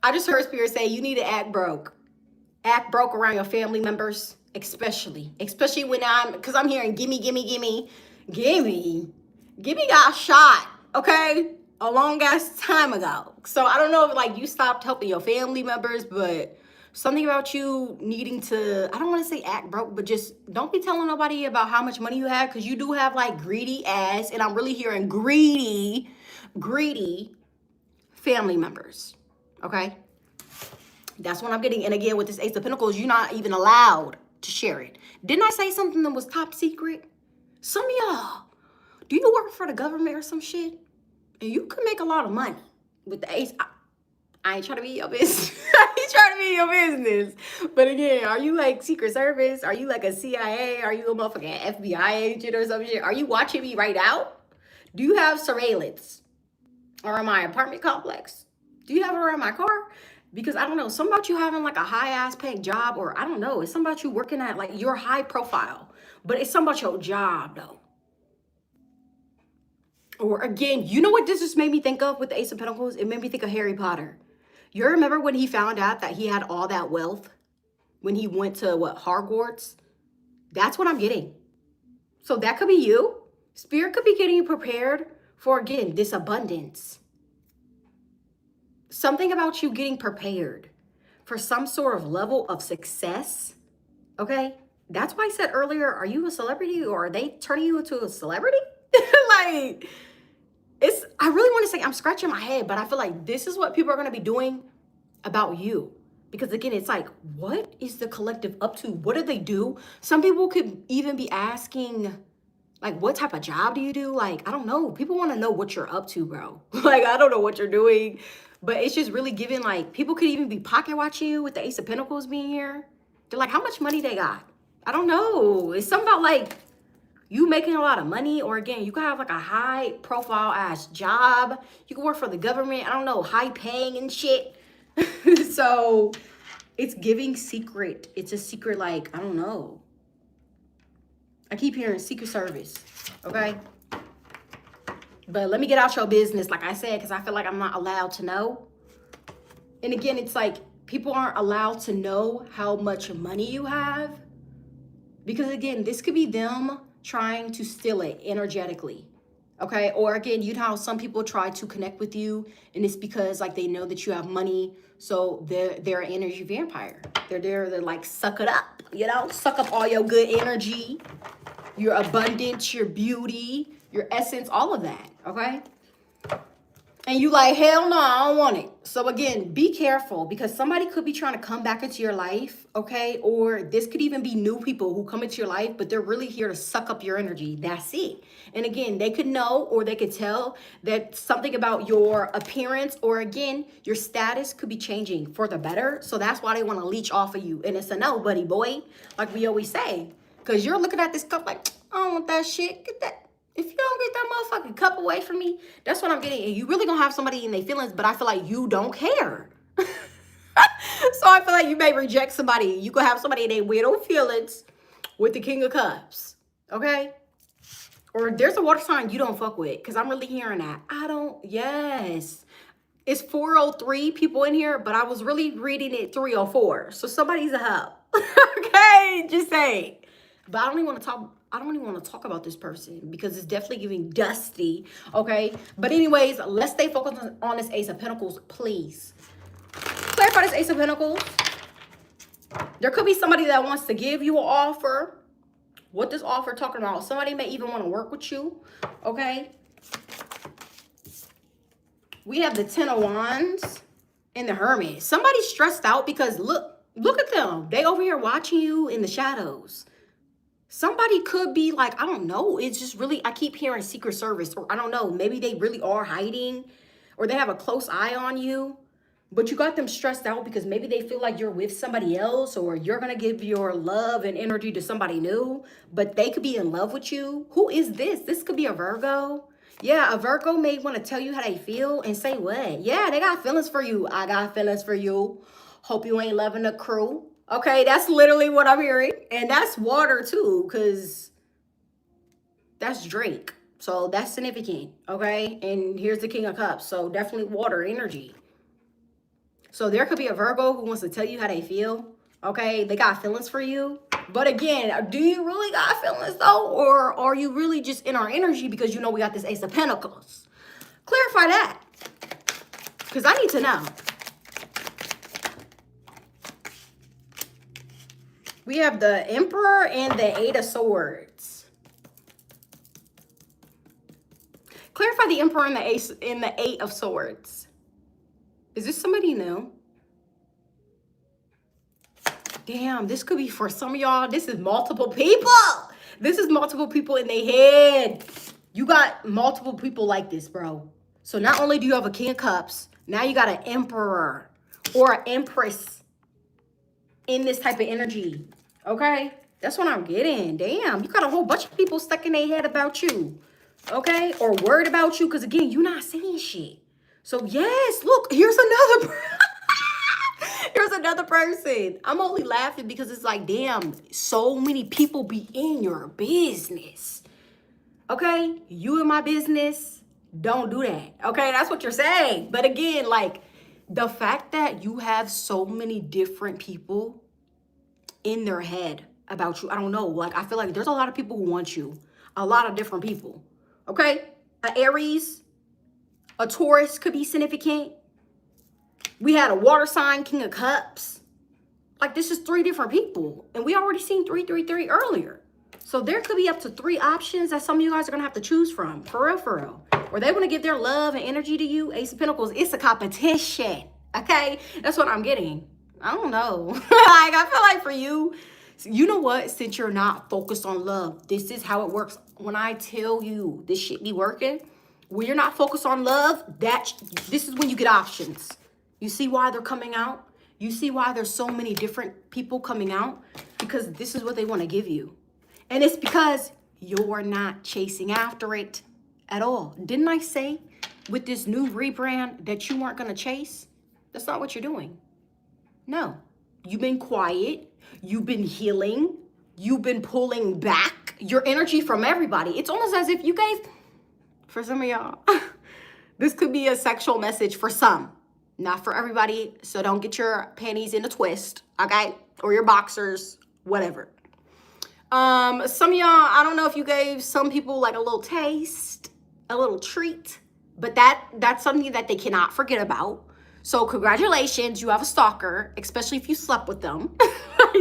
I just heard Spirit say you need to act broke. Act broke around your family members, especially when because I'm hearing gimme got shot, okay, a long ass time ago. So I don't know if like you stopped helping your family members, but something about you needing to, I don't want to say act broke, but just don't be telling nobody about how much money you have, because you do have like greedy ass, and I'm really hearing greedy family members, okay? That's what I'm getting. And again, with this Ace of Pentacles, you're not even allowed to share it. Didn't I say something that was top secret? Some of y'all, do you work for the government or some shit? And you could make a lot of money with the Ace. I ain't trying to be your business. I ain't trying to be your business. But again, are you like Secret Service? Are you like a CIA? Are you a motherfucking FBI agent or some shit? Are you watching me right now? Do you have surveillance around my apartment complex? Do you have it around my car? Because I don't know, something about you having like a high ass paying job, or I don't know, it's something about you working at like your high profile, but it's something about your job though. Or again, you know what this just made me think of with the Ace of Pentacles? It made me think of Harry Potter. You remember when he found out that he had all that wealth when he went to what, Hogwarts? That's what I'm getting. So that could be you. Spirit could be getting you prepared for, again, this abundance. something about you getting prepared for some sort of level of success, okay? That's why I said earlier, are you a celebrity or are they turning you into a celebrity? Like, I really want to say I'm scratching my head, but I feel like this is what people are going to be doing about you. Because again, it's like, what is the collective up to? What do they do? Some people could even be asking, like, what type of job do you do? Like, I don't know. People want to know what you're up to, bro. Like, I don't know what you're doing. But it's just really giving, like, people could even be pocket watching you with the Ace of Pentacles being here. They're like, how much money they got? I don't know. It's something about, like, you making a lot of money, or again, you could have like a high profile ass job. You could work for the government. I don't know, high paying and shit. So it's giving secret. It's a secret, like, I don't know. I keep hearing Secret Service, okay? But let me get out your business, like I said, because I feel like I'm not allowed to know. And again, it's like people aren't allowed to know how much money you have. Because again, this could be them trying to steal it energetically, okay? Or again, you know how some people try to connect with you and it's because like they know that you have money, so they're an energy vampire. They're there to like suck it up, you know? Suck up all your good energy, your abundance, your beauty, your essence, all of that, okay? And you like, hell no, I don't want it. So again, be careful because somebody could be trying to come back into your life, okay? Or this could even be new people who come into your life, but they're really here to suck up your energy. That's it. And again, they could know or they could tell that something about your appearance or again, your status could be changing for the better. So that's why they want to leech off of you. And it's a no, buddy boy, like we always say. Because you're looking at this cup like, I don't want that shit. Get that. If you don't get that motherfucking cup away from me, that's what I'm getting. And you really gonna have somebody in their feelings, but I feel like you don't care. So I feel like you may reject somebody. You could have somebody in their weirdo feelings with the King of Cups, okay? Or there's a water sign you don't fuck with, because I'm really hearing that. Yes. It's 403 people in here, but I was really reading it 304. So somebody's a hoe. Okay, just saying. But I don't even want to talk about this person because it's definitely giving dusty, okay? But anyways, let's stay focused on this Ace of Pentacles, please. Clarify this Ace of Pentacles. There could be somebody that wants to give you an offer. What this offer talking about? Somebody may even want to work with you, okay? We have the Ten of Wands and the Hermit. Somebody's stressed out because look at them. They over here watching you in the shadows. Somebody could be like, I don't know. It's just really, I keep hearing Secret Service, or I don't know. Maybe they really are hiding, or they have a close eye on you, but you got them stressed out because maybe they feel like you're with somebody else, or you're going to give your love and energy to somebody new, but they could be in love with you. Who is this? This could be a Virgo. Yeah, a Virgo may want to tell you how they feel and say what? Yeah, they got feelings for you. I got feelings for you. Hope you ain't loving the crew. Okay, that's literally what I'm hearing. And that's water too, because that's Drake. So that's significant, okay? And here's the King of Cups. So definitely water energy. So there could be a Virgo who wants to tell you how they feel, okay? They got feelings for you. But again, do you really got feelings though? Or are you really just in our energy because you know we got this Ace of Pentacles? Clarify that, because I need to know. We have the Emperor and the Eight of Swords. Clarify the Emperor and the Ace in the Eight of Swords. Is this somebody new? Damn, this could be for some of y'all. This is multiple people. This is multiple people in their head. You got multiple people like this, bro. So not only do you have a King of Cups, now you got an Emperor or an Empress in this type of energy. Okay, that's what I'm getting. Damn, you got a whole bunch of people stuck in their head about you, okay, or worried about you because again, you're not saying shit. So yes, look, here's another person. I'm only laughing because it's like, damn, so many people be in your business. Okay, you in my business, don't do that. Okay, that's what you're saying. But again, like the fact that you have so many different people in their head about you, I don't know, like I feel like there's a lot of people who want you, a lot of different people, okay? An Aries, a Taurus could be significant, We had a water sign, King of Cups. Like, this is 3 different people. And we already seen 333 earlier. So there could be up to 3 options that some of you guys are going to have to choose from. For real, for real. Or they want to give their love and energy to you. Ace of Pentacles, it's a competition. Okay? That's what I'm getting. I don't know. Like, I feel like for you, you know what? Since you're not focused on love, this is how it works. When I tell you this shit be working, when you're not focused on love, this is when you get options. You see why they're coming out? You see why there's so many different people coming out? Because this is what they want to give you. And it's because you're not chasing after it at all. Didn't I say with this new rebrand that you weren't going to chase? That's not what you're doing. No. You've been quiet. You've been healing. You've been pulling back your energy from everybody. It's almost as if you gave, for some of y'all, this could be a sexual message for some. Not for everybody, so don't get your panties in a twist, okay? Or your boxers, whatever. Some of y'all, I don't know if you gave some people like a little taste, a little treat, but that's something that they cannot forget about. So congratulations, you have a stalker, especially if you slept with them.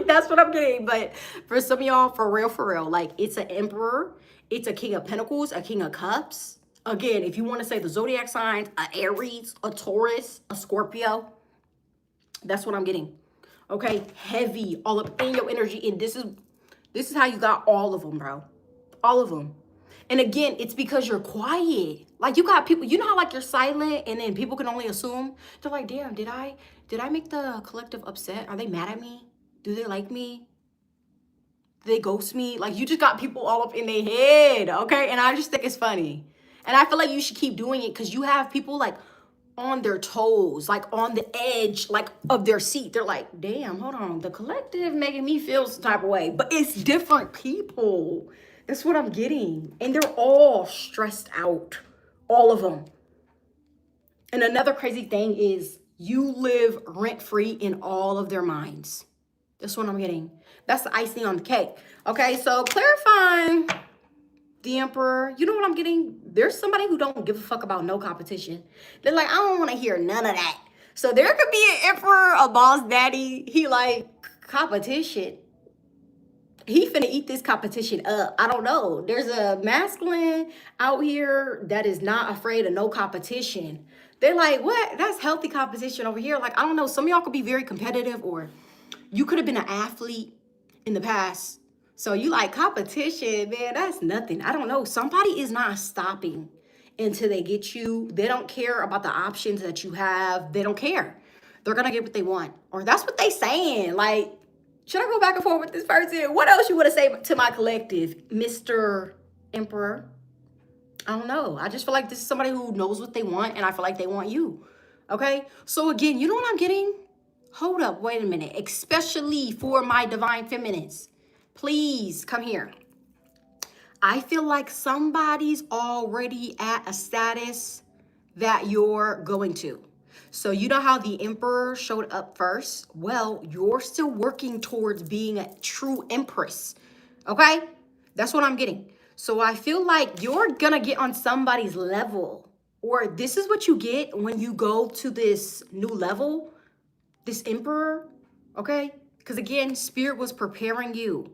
That's what I'm getting. But for some of y'all, for real, like it's an Emperor, it's a King of Pentacles, a King of Cups. Again, if you want to say the zodiac signs, a Aries, a Taurus, a Scorpio, that's what I'm getting. Okay, heavy, all up in your energy, and this is how you got all of them, bro. All of them. And again, it's because you're quiet. Like you got people, you know how like you're silent, and then people can only assume. They're like, damn, did I make the collective upset? Are they mad at me? Do they like me? Do they ghost me? Like you just got people all up in their head, okay? And I just think it's funny. And I feel like you should keep doing it because you have people like on their toes, like on the edge, like of their seat. They're like, damn, hold on. The collective making me feel some type of way. But it's different people. That's what I'm getting. And they're all stressed out. All of them. And another crazy thing is you live rent-free in all of their minds. That's what I'm getting. That's the icing on the cake. Okay, so clarifying the Emperor, you know what I'm getting? There's somebody who don't give a fuck about no competition. They're like, I don't want to hear none of that. So there could be an Emperor, a boss daddy. He like, competition. He finna eat this competition up. I don't know. There's a masculine out here that is not afraid of no competition. They're like, what? That's healthy competition over here. Like, I don't know. Some of y'all could be very competitive, or you could have been an athlete in the past. So you like competition, man, that's nothing. I don't know. Somebody is not stopping until they get you. They don't care about the options that you have. They don't care. They're going to get what they want. Or that's what they saying. Like, should I go back and forth with this person? What else you want to say to my collective, Mr. Emperor? I don't know. I just feel like this is somebody who knows what they want, and I feel like they want you. Okay? So again, you know what I'm getting? Hold up. Wait a minute. Especially for my divine feminines. Please come here. I feel like somebody's already at a status that you're going to. So you know how the Emperor showed up first? Well, you're still working towards being a true Empress. Okay? That's what I'm getting. So I feel like you're gonna get on somebody's level. Or this is what you get when you go to this new level. This Emperor. Okay? Because again, Spirit was preparing you.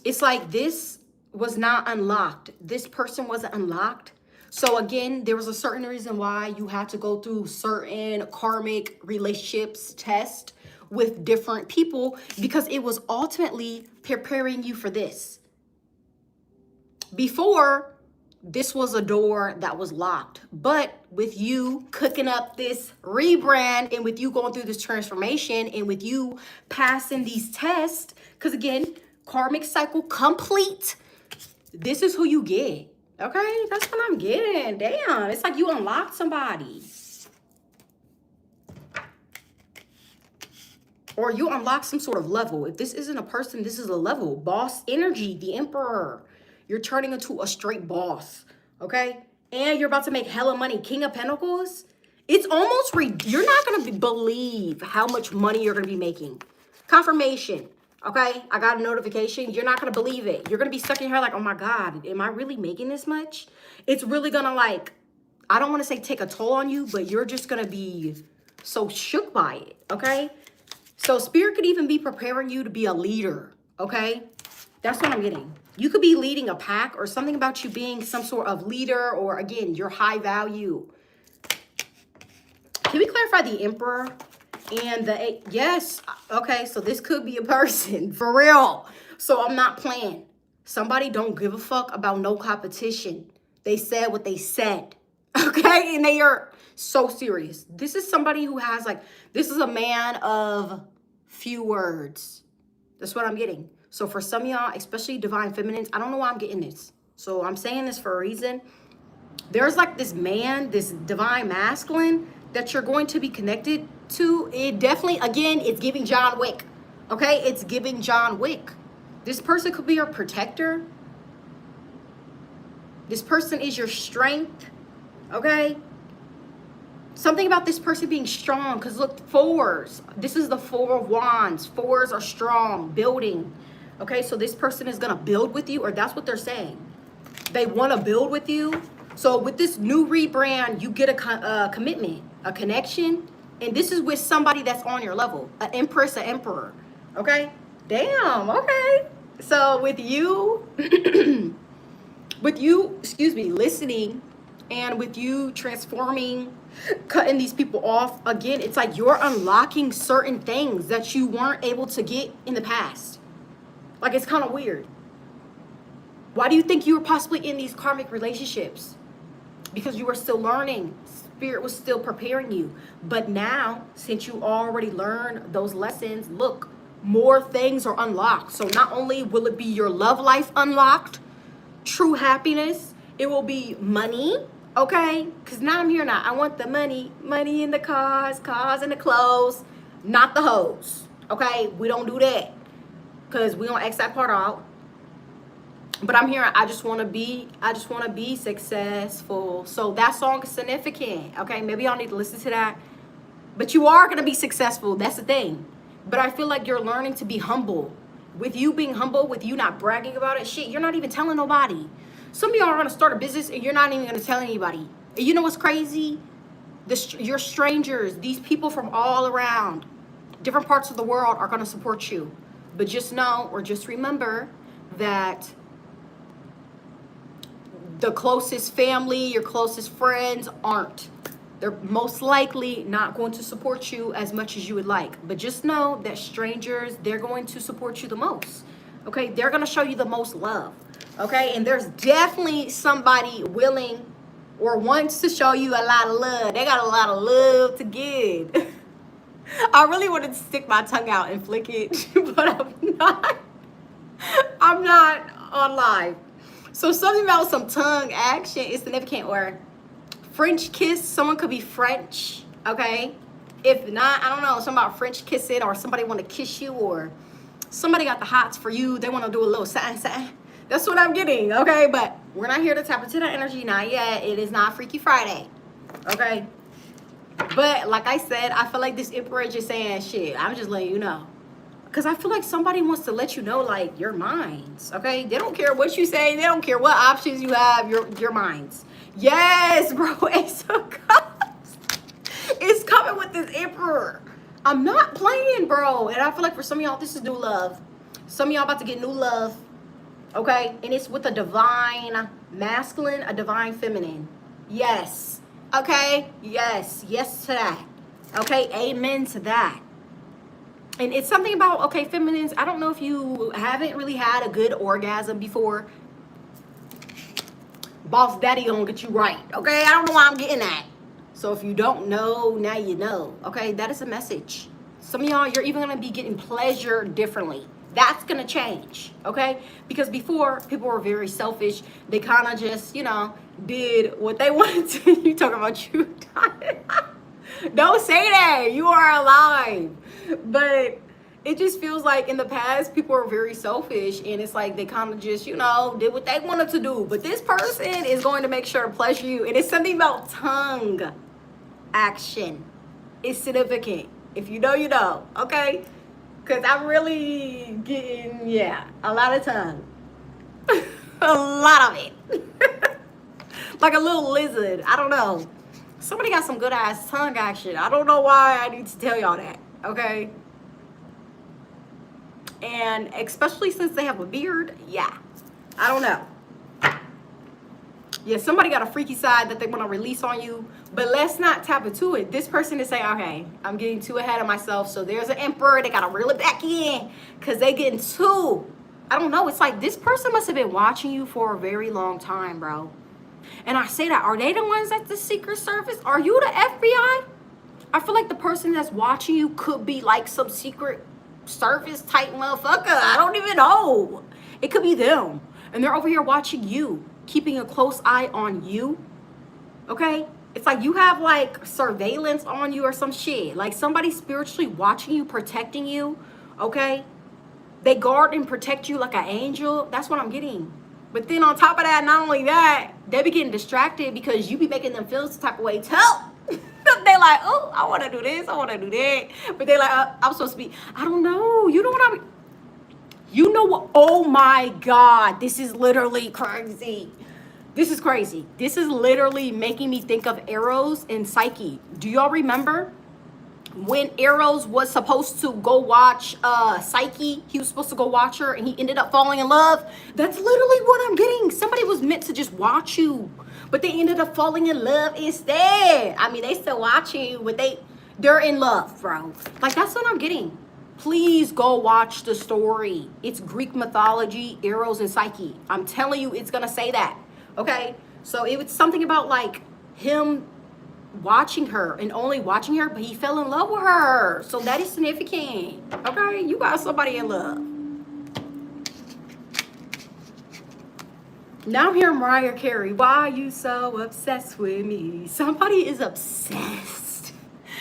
It's like this was not unlocked. This person wasn't unlocked. So again, there was a certain reason why you had to go through certain karmic relationships test with different people, because it was ultimately preparing you for this. Before, this was a door that was locked. But with you cooking up this rebrand, and with you going through this transformation, and with you passing these tests, because again, karmic cycle complete. This is who you get. Okay? That's what I'm getting. Damn. It's like you unlocked somebody. Or you unlock some sort of level. If this isn't a person, this is a level. Boss energy, the Emperor. You're turning into a straight boss. Okay? And you're about to make hella money. King of Pentacles. It's almost, you're not going to believe how much money you're going to be making. Confirmation. Okay, I got a notification. You're not going to believe it. You're going to be stuck in here like, oh my God, am I really making this much? It's really going to like I don't want to say take a toll on you, but you're just going to be so shook by it, okay? So Spirit could even be preparing you to be a leader, okay? That's what I'm getting. You could be leading a pack or something about you being some sort of leader, or again, your high value. Can we clarify the Emperor and the 8? Yes. Okay, so this could be a person, for real. So I'm not playing. Somebody don't give a fuck about no competition. They said what they said, okay? And they are so serious. This is somebody who has like, this is a man of few words. That's what I'm getting. So for some of y'all, especially divine feminines, I don't know why I'm getting this. So I'm saying this for a reason. There's like this man, this divine masculine that you're going to be connected to. It definitely, again, it's giving John Wick. Okay, it's giving John Wick. This person could be your protector. This person is your strength. Okay. Something about this person being strong, because look, 4s. This is the 4 of Wands. 4s are strong, building. Okay, so this person is going to build with you, or that's what they're saying. They want to build with you. So with this new rebrand, you get a commitment, a connection. And this is with somebody that's on your level, an empress, an emperor. Okay, damn, okay. So with you, listening, and with you transforming, cutting these people off, again, it's like you're unlocking certain things that you weren't able to get in the past. Like, it's kind of weird. Why do you think you were possibly in these karmic relationships? Because you were still learning. Spirit was still preparing you. But now, since you already learned those lessons, look, more things are unlocked. So not only will it be your love life unlocked, true happiness, it will be money. Okay, because now I'm here now. I want the money in the cars in the clothes, not the hoes. Okay, we don't do that because we don't X that part out. But I'm here. I just want to be successful. So that song is significant. Okay, maybe y'all need to listen to that. But you are gonna be successful. That's the thing. But I feel like you're learning to be humble. With you being humble, with you not bragging about it, shit, you're not even telling nobody. Some of y'all are gonna start a business and you're not even gonna tell anybody. And you know what's crazy? Your strangers, these people from all around, different parts of the world are gonna support you. But just know, or just remember that the closest family, your closest friends aren't. They're most likely not going to support you as much as you would like. But just know that strangers, they're going to support you the most. Okay, they're gonna show you the most love. Okay, and there's definitely somebody willing or wants to show you a lot of love. They got a lot of love to give. I really wanted to stick my tongue out and flick it, but I'm not. I'm not on live. So something about some tongue action is significant, or French kiss. Someone could be French, okay? If not, I don't know, something about French kissing, or somebody want to kiss you, or somebody got the hots for you. They want to do a little sign. That's what I'm getting, okay? But we're not here to tap into that energy, not yet. It is not Freaky Friday, okay? But like I said, I feel like this Emperor is just saying, shit, I'm just letting you know. Because I feel like somebody wants to let you know, like, your minds, okay? They don't care what you say. They don't care what options you have, your minds. Yes, bro, Ace of Cups. It's coming with this Emperor. I'm not playing, bro. And I feel like for some of y'all, this is new love. Some of y'all about to get new love, okay? And it's with a divine masculine, a divine feminine. Yes, okay? Yes, yes to that. Okay, amen to that. And it's something about, okay, feminines, I don't know if you haven't really had a good orgasm before. Boss daddy gonna get you right, okay? I don't know why I'm getting that. So if you don't know, now you know, okay? That is a message. Some of y'all, you're even gonna be getting pleasure differently. That's gonna change, okay? Because before, people were very selfish. They kind of just, you know, did what they wanted to. You talking about you. Don't say that. You are alive. But it just feels like in the past, people were very selfish. And it's like they kind of just, you know, did what they wanted to do. But this person is going to make sure to pleasure you. And it's something about tongue action. It's significant. If you know, you know. Okay? Because I'm really getting, yeah, a lot of tongue. A lot of it. Like a little lizard. I don't know. Somebody got some good ass tongue action. I don't know why I need to tell y'all that. Okay. And especially since they have a beard. Yeah. I don't know. Yeah, somebody got a freaky side that they want to release on you, but let's not tap into it. This person is saying, okay, I'm getting too ahead of myself. So there's an emperor. They got to reel it back in because they getting too, I don't know. It's like this person must have been watching you for a very long time, bro. And I say that, are they the ones at the Secret Service? Are you the FBI? I feel like the person that's watching you could be like some Secret Service type motherfucker. I don't even know. It could be them. And they're over here watching you, keeping a close eye on you. Okay? It's like you have like surveillance on you or some shit. Like somebody spiritually watching you, protecting you. Okay? They guard and protect you like an angel. That's what I'm getting. But then on top of that, not only that, they be getting distracted because you be making them feel some type of way too. They like, oh, I want to do this, I want to do that. But they like, I'm supposed to be, I don't know. You know what I'm, you know what? Oh my God, this is literally crazy. This is crazy. This is literally making me think of Eros and Psyche. Do y'all remember when Eros was supposed to go watch Psyche? He was supposed to go watch her and he ended up falling in love. That's literally what I'm getting. Somebody was meant to just watch you, but they ended up falling in love instead. I mean, they still watching you, but they're in love, bro. Like, that's what I'm getting. Please go watch the story. It's Greek mythology, Eros and Psyche. I'm telling you, it's gonna say that. Okay? So it was something about like him watching her and only watching her, but he fell in love with her. So that is significant. Okay? You got somebody in love. Now I'm hearing Mariah Carey. Why are you so obsessed with me? Somebody is obsessed.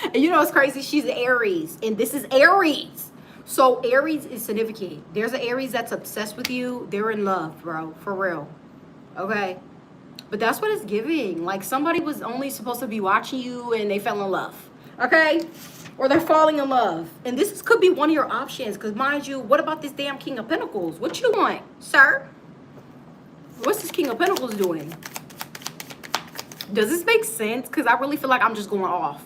And you know what's crazy? She's Aries. And this is Aries. So Aries is significant. There's an Aries that's obsessed with you. They're in love, bro. For real. Okay? But that's what it's giving. Like somebody was only supposed to be watching you and they fell in love. Okay? Or they're falling in love. And this could be one of your options. Because mind you, what about this damn King of Pentacles? What you want, sir? What's this King of Pentacles doing? Does this make sense? Because I really feel like I'm just going off.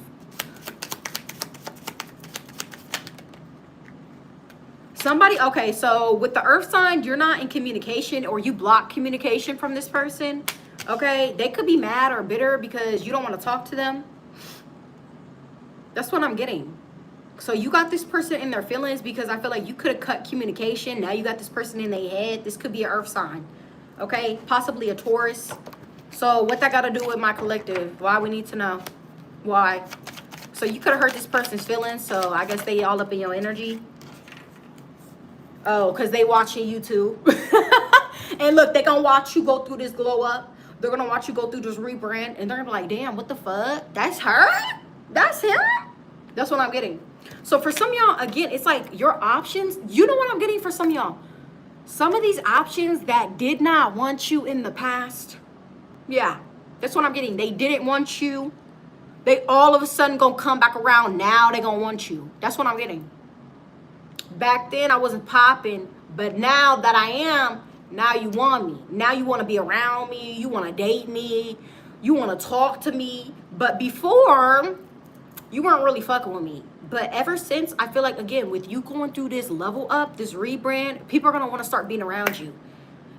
Somebody, okay, so with the earth sign, you're not in communication or you block communication from this person. Okay, they could be mad or bitter because you don't want to talk to them. That's what I'm getting. So you got this person in their feelings because I feel like you could have cut communication. Now you got this person in their head. This could be an earth sign. Okay, possibly a Taurus. So what that got to do with my collective? Why we need to know? Why? So you could have hurt this person's feelings. So I guess they all up in your energy. Oh, because they watching you too. And look, they gonna watch you go through this glow up. They're gonna watch you go through this rebrand. And they're gonna be like, damn, what the fuck? That's her? That's him? That's what I'm getting. So for some of y'all, again, it's like your options. You know what I'm getting for some of y'all? Some of these options that did not want you in the past. Yeah, that's what I'm getting. They didn't want you. They all of a sudden gonna come back around. Now they gonna want you. That's what I'm getting. Back then I wasn't popping, but now that I am, now you want me. Now you want to be around me. You want to date me. You want to talk to me. But before, you weren't really fucking with me. But ever since, I feel like, again, with you going through this level up, this rebrand, people are going to want to start being around you.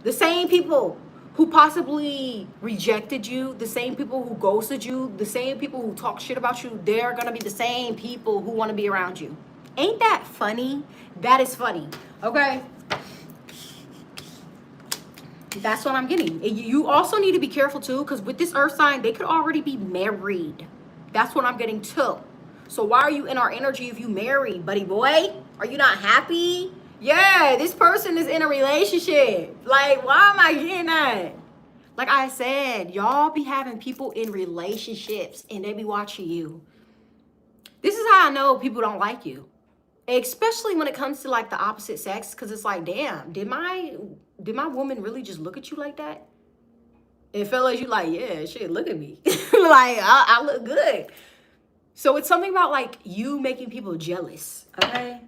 The same people who possibly rejected you, the same people who ghosted you, the same people who talk shit about you, they're going to be the same people who want to be around you. Ain't that funny? That is funny. Okay? That's what I'm getting. You also need to be careful too, because with this earth sign, they could already be married. That's what I'm getting too. So why are you in our energy if you married, buddy boy? Are you not happy? Yeah, this person is in a relationship. Like, why am I getting that? Like I said, y'all be having people in relationships and they be watching you. This is how I know people don't like you. Especially when it comes to like the opposite sex, because it's like, damn, did my woman really just look at you like that? And fellas, you like, yeah, shit, look at me. Like, I look good. So it's something about like you making people jealous, okay?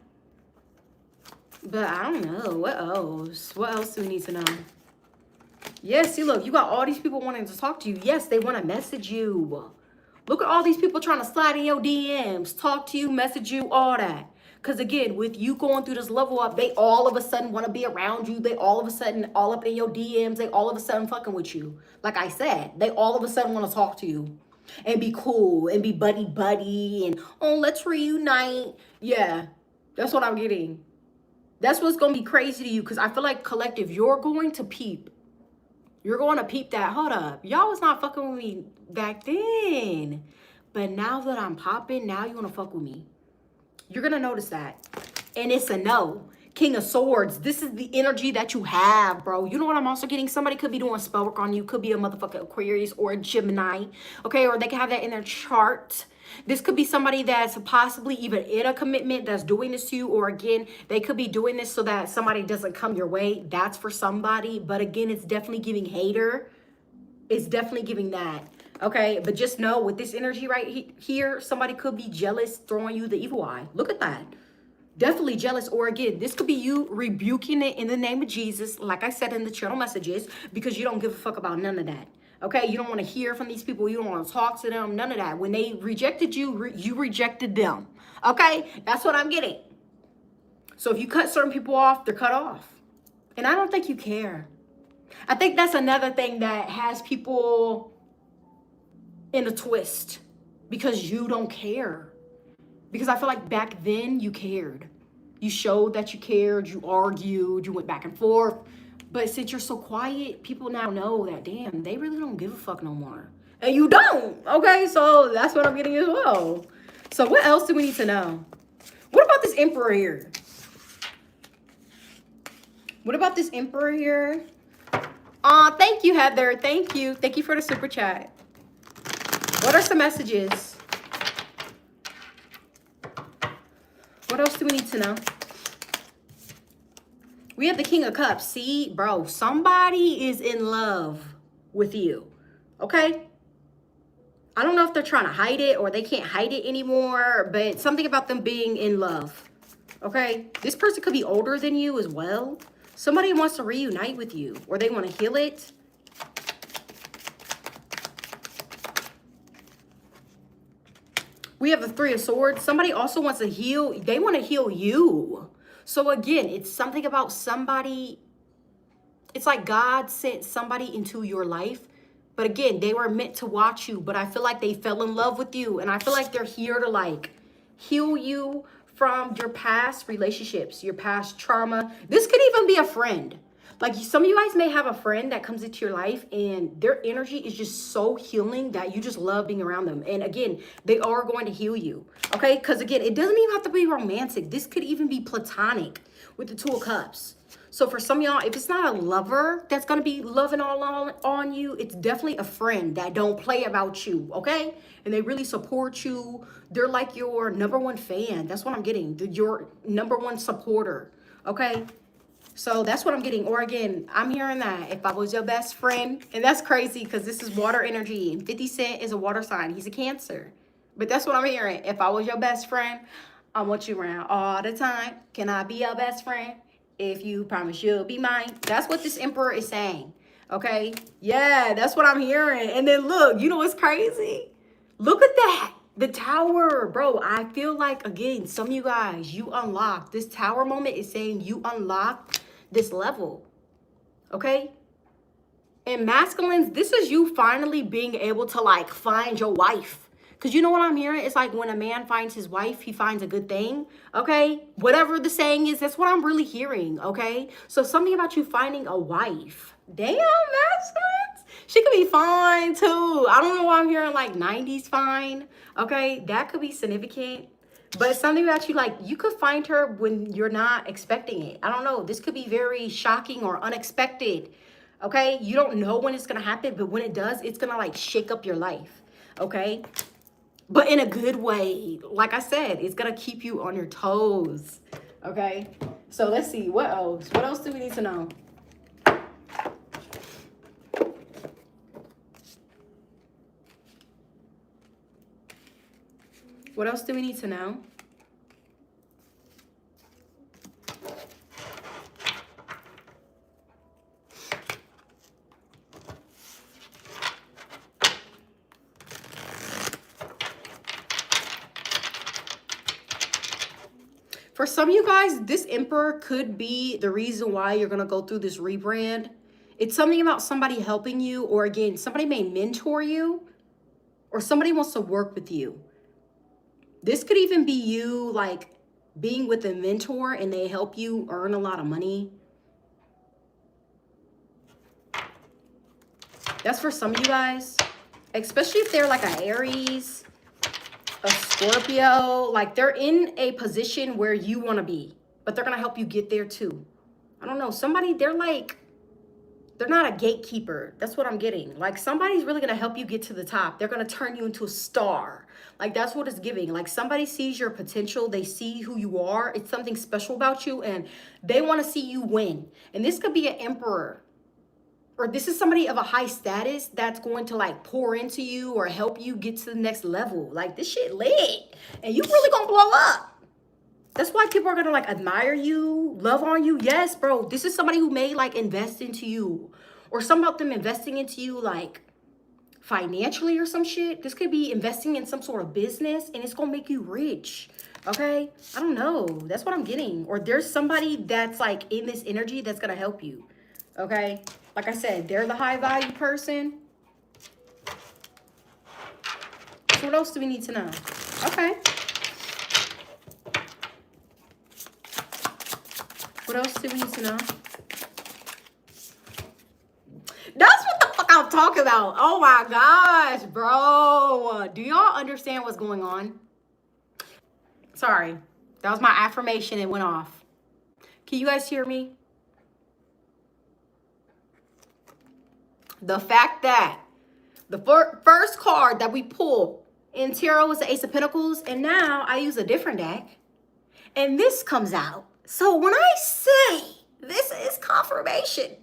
But I don't know. What else? What else do we need to know? Yes, see, look, you got all these people wanting to talk to you. Yes, they want to message you. Look at all these people trying to slide in your DMs, talk to you, message you, all that. Because again, with you going through this level up, they all of a sudden want to be around you. They all of a sudden all up in your DMs. They all of a sudden fucking with you. Like I said, they all of a sudden want to talk to you and be cool and be buddy and, oh, let's reunite. Yeah, that's what I'm getting. That's what's going to be crazy to you, because I feel like collective, you're going to peep. You're going to peep that, hold up, y'all was not fucking with me back then. But now that I'm popping, now you want to fuck with me. You're going to notice that. And it's a no. King of Swords. This is the energy that you have, bro. You know what I'm also getting? Somebody could be doing spell work on you. Could be a motherfucking Aquarius or a Gemini. Okay, or they can have that in their chart. This could be somebody that's possibly even in a commitment that's doing this to you. Or again, they could be doing this so that somebody doesn't come your way. That's for somebody. But again, it's definitely giving hater. It's definitely giving that. Okay, but just know with this energy right here, somebody could be jealous, throwing you the evil eye. Look at that. Definitely jealous. Or again, this could be you rebuking it in the name of Jesus, like I said in the channel messages, because you don't give a fuck about none of that. Okay, you don't want to hear from these people. You don't want to talk to them. None of that. When they rejected you, you rejected them. Okay, that's what I'm getting. So if you cut certain people off, they're cut off. And I don't think you care. I think that's another thing that has people in a twist, because you don't care. Because I feel like back then you cared. You showed that you cared, you argued, you went back and forth. But since you're so quiet, people now know that, damn, they really don't give a fuck no more. And you don't, okay? So that's what I'm getting as well. So what else do we need to know? What about this Emperor here? What about this Emperor here? Thank you, Heather. Thank you. Thank you for the super chat. What are some messages? What else do we need to know? We have the King of Cups. See, bro, somebody is in love with you. Okay? I don't know if they're trying to hide it or they can't hide it anymore, but something about them being in love. Okay? This person could be older than you as well. Somebody wants to reunite with you, or they want to heal it. We have the Three of Swords. Somebody also wants to heal. They want to heal you. So again, it's something about somebody. It's like God sent somebody into your life. But again, they were meant to watch you. But I feel like they fell in love with you. And I feel like they're here to like heal you from your past relationships, your past trauma. This could even be a friend. Like some of you guys may have a friend that comes into your life and their energy is just so healing that you just love being around them. And again, they are going to heal you. Okay? Because again, it doesn't even have to be romantic. This could even be platonic with the Two of Cups. So for some of y'all, if it's not a lover that's going to be loving all on you, it's definitely a friend that don't play about you. Okay? And they really support you. They're like your number one fan. That's what I'm getting. Your number one supporter. Okay? So that's what I'm getting. Or again, I'm hearing that if I was your best friend, and that's crazy because this is water energy. And 50 Cent is a water sign. He's a Cancer. But that's what I'm hearing. If I was your best friend, I want you around all the time. Can I be your best friend? If you promise you'll be mine. That's what this Emperor is saying. Okay? Yeah, that's what I'm hearing. And then look, you know what's crazy? Look at that. The Tower, bro. I feel like, again, some of you guys, you unlocked. This Tower moment is saying you unlocked this level. Okay? And masculines, this is you finally being able to, like, find your wife. Because you know what I'm hearing? It's like when a man finds his wife, he finds a good thing. Okay? Whatever the saying is, that's what I'm really hearing. Okay? So something about you finding a wife. Damn, masculines. She could be fine, too. I don't know why I'm hearing, like, 90s fine. Okay? That could be significant. But something about you, like, you could find her when you're not expecting it. I don't know. This could be very shocking or unexpected. Okay? You don't know when it's going to happen, but when it does, it's going to, like, shake up your life. Okay? But in a good way. Like I said, it's going to keep you on your toes. Okay? So let's see. What else? What else do we need to know? What else do we need to know? For some of you guys, this Emperor could be the reason why you're going to go through this rebrand. It's something about somebody helping you, or again, somebody may mentor you, or somebody wants to work with you. This could even be you like being with a mentor and they help you earn a lot of money. That's for some of you guys, especially if they're like an Aries, a Scorpio, like they're in a position where you want to be, but they're going to help you get there too. I don't know. Somebody, they're not a gatekeeper. That's what I'm getting. Like somebody's really going to help you get to the top. They're going to turn you into a star. Like that's what it's giving. Like somebody sees your potential. They see who you are. It's something special about you and they want to see you win. And this could be an Emperor. Or this is somebody of a high status that's going to like pour into you or help you get to the next level. Like this shit lit. And you really gonna blow up. That's why people are gonna like admire you, love on you. Yes, bro. This is somebody who may like invest into you. Or some about them investing into you like financially or some shit. This could be investing in some sort of business and it's gonna make you rich. Okay? I don't know. That's what I'm getting. Or there's somebody that's like in this energy that's gonna help you. Okay? Like I said, they're the high value person. So what else do we need to know? Okay. What else do we need to know? That's what the fuck I'm talking about. Oh my gosh, bro. Do y'all understand what's going on? Sorry. That was my affirmation. It went off. Can you guys hear me? The fact that the first card that we pulled in tarot was the Ace of Pentacles, and now I use a different deck, and this comes out. So when I say this is confirmation,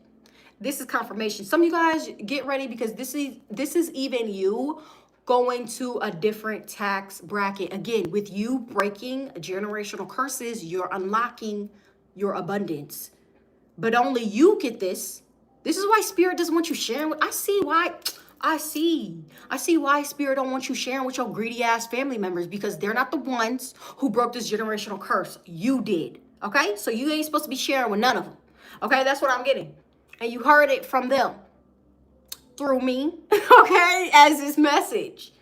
this is confirmation. Some of you guys get ready because this is even you going to a different tax bracket. Again, with you breaking generational curses, you're unlocking your abundance. But only you get this. This is why Spirit doesn't want you sharing with, I see why Spirit don't want you sharing with your greedy ass family members, because they're not the ones who broke this generational curse. You did. Okay? So you ain't supposed to be sharing with none of them. Okay? That's what I'm getting. And you heard it from them through me, okay, as this message.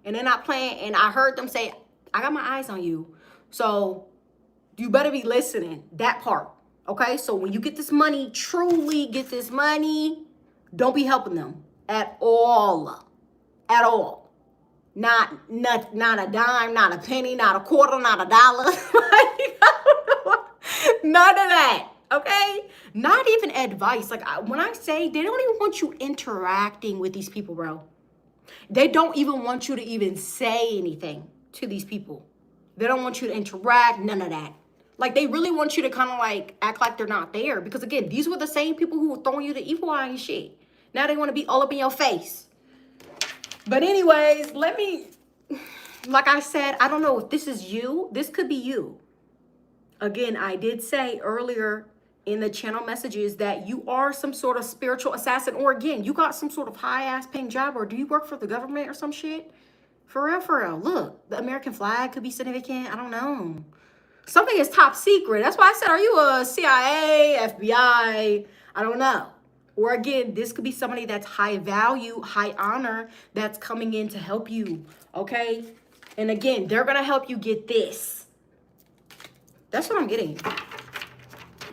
And they're not playing. And I heard them say, I got my eyes on you. So you better be listening. That part. Okay, so when you get this money, truly get this money, don't be helping them at all. At all. Not a dime, not a penny, not a quarter, not a dollar. None of that. Okay? Not even advice. Like when I say they don't even want you interacting with these people, bro. They don't even want you to even say anything to these people. They don't want you to interact, none of that. Like, they really want you to kind of, like, act like they're not there. Because, again, these were the same people who were throwing you the evil eye and shit. Now they want to be all up in your face. But anyways, let me, like I said, I don't know if this is you. This could be you. Again, I did say earlier in the channel messages that you are some sort of spiritual assassin. Or, again, you got some sort of high-ass paying job. Or do you work for the government or some shit? For real, for real. Look, the American flag could be significant. I don't know. Something is top secret. That's why I said, are you a CIA, FBI? I don't know. Or again, this could be somebody that's high value, high honor, that's coming in to help you, okay? And again, they're going to help you get this. That's what I'm getting.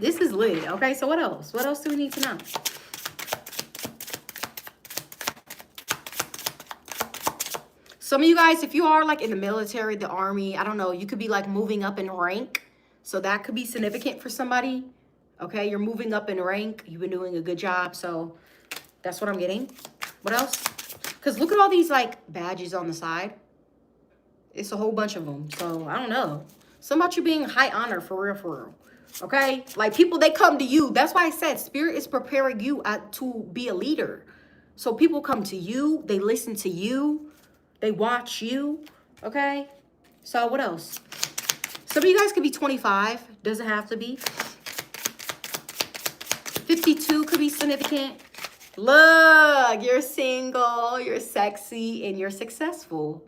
This is lit, okay? So what else? What else do we need to know? Some of you guys, if you are like in the military, the army, I don't know, you could be like moving up in rank. So that could be significant for somebody. Okay, you're moving up in rank. You've been doing a good job. So that's what I'm getting. What else? Because look at all these like badges on the side. It's a whole bunch of them. So I don't know. Something about you being high honor for real, for real. Okay? Like people, they come to you. That's why I said Spirit is preparing you to be a leader. So people come to you. They listen to you. They watch you, okay? So what else? Some of you guys could be 25. Doesn't have to be. 52 could be significant. Look, you're single, you're sexy, and you're successful.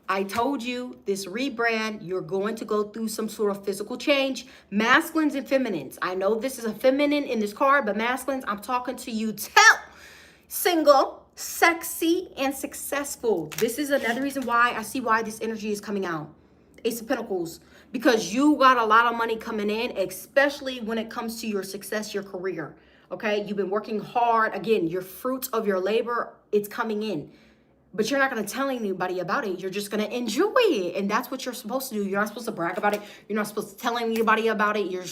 I told you this rebrand, you're going to go through some sort of physical change. Masculines and feminines. I know this is a feminine in this card, but masculines, I'm talking to you. Single, sexy, and successful. This is another reason why I see why this energy is coming out. Ace of Pentacles. Because you got a lot of money coming in, especially when it comes to your success, your career. Okay? You've been working hard. Again, your fruits of your labor, it's coming in. But you're not going to tell anybody about it. You're just going to enjoy it. And that's what you're supposed to do. You're not supposed to brag about it. You're not supposed to tell anybody about it. You're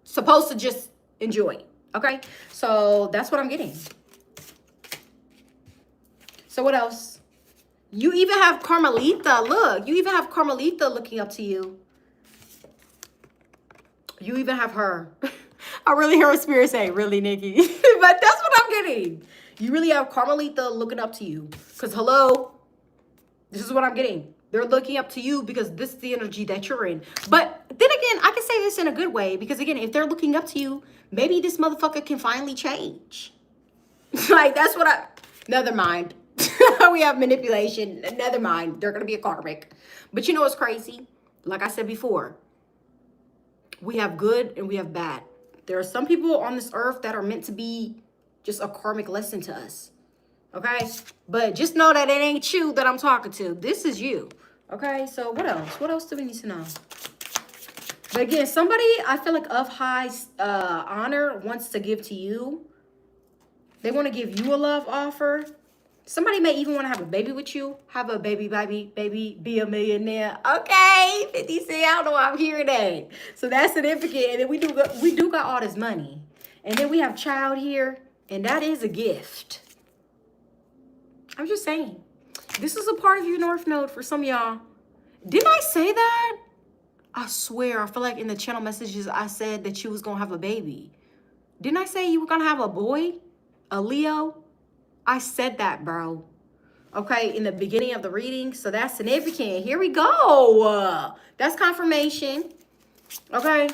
supposed to just enjoy it. Okay? So that's what I'm getting. So what else? You even have Carmelita. Look, you even have Carmelita looking up to you. You even have her. I really heard Spirit say, really, Nikki? But that's what I'm getting. You really have Carmelita looking up to you. Because, hello, this is what I'm getting. They're looking up to you because this is the energy that you're in. But then again, I can say this in a good way. Because, again, if they're looking up to you, maybe this motherfucker can finally change. Like, that's what I... Never mind. We have manipulation. Never mind. They're going to be a karmic. But you know what's crazy? Like I said before, we have good and we have bad. There are some people on this earth that are meant to be just a karmic lesson to us. Okay? But just know that it ain't you that I'm talking to. This is you. Okay? So what else? What else do we need to know? But again, somebody I feel like of high honor wants to give to you. They want to give you a love offer. Somebody may even want to have a baby with you. Have a baby, be a millionaire. Okay, 50 Cent, I don't know why I'm hearing that. So that's significant. And then we do got all this money. And then we have child here. And that is a gift. I'm just saying. This is a part of your North Node for some of y'all. Didn't I say that? I swear, I feel like in the channel messages I said that you was going to have a baby. Didn't I say you were going to have a boy? A Leo? I said that, bro. Okay, in the beginning of the reading. So that's significant. Here we go. That's confirmation. Okay.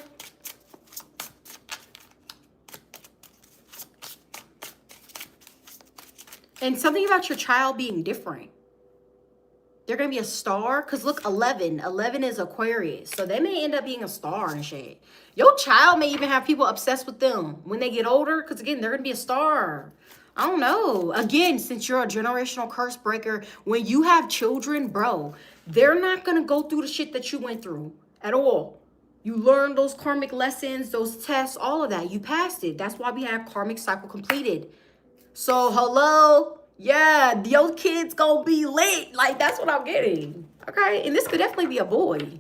And something about your child being different. They're going to be a star. Because look, 11. 11 is Aquarius. So they may end up being a star and shit. Your child may even have people obsessed with them when they get older. Because again, they're going to be a star. I don't know. Again, since you're a generational curse breaker, when you have children, bro, they're not going to go through the shit that you went through at all. You learned those karmic lessons, those tests, all of that. You passed it. That's why we have karmic cycle completed. So, hello? Yeah, your kid's going to be lit. Like, that's what I'm getting. Okay? And this could definitely be a boy.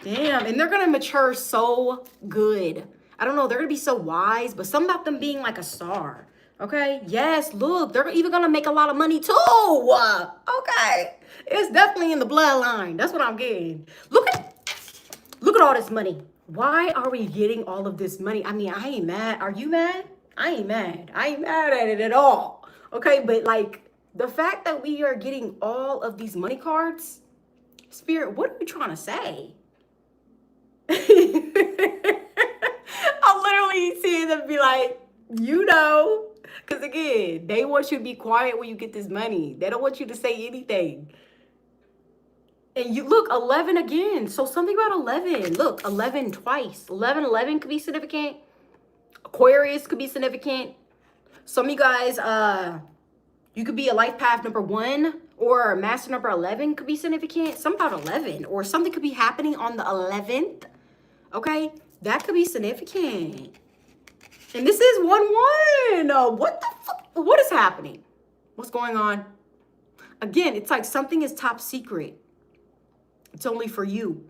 Damn. And they're going to mature so good. I don't know, they're going to be so wise, but something about them being like a star. Okay? Yes, look, they're even going to make a lot of money too. Okay? It's definitely in the bloodline. That's what I'm getting. Look at all this money. Why are we getting all of this money? I mean, I ain't mad. Are you mad? I ain't mad. I ain't mad at it at all. Okay? But like the fact that we are getting all of these money cards, Spirit, what are you trying to say? I'm literally seeing them be like, you know, because again, they want you to be quiet when you get this money. They don't want you to say anything. And you look, 11 again. So something about 11. Look, 11 twice. 11 could be significant. Aquarius could be significant. Some of you guys, you could be a life path number 1 or master number 11 could be significant. Something about 11 or something could be happening on the 11th. Okay? That could be significant. And this is 1-1. What the fuck? What is happening? What's going on? Again, it's like something is top secret. It's only for you.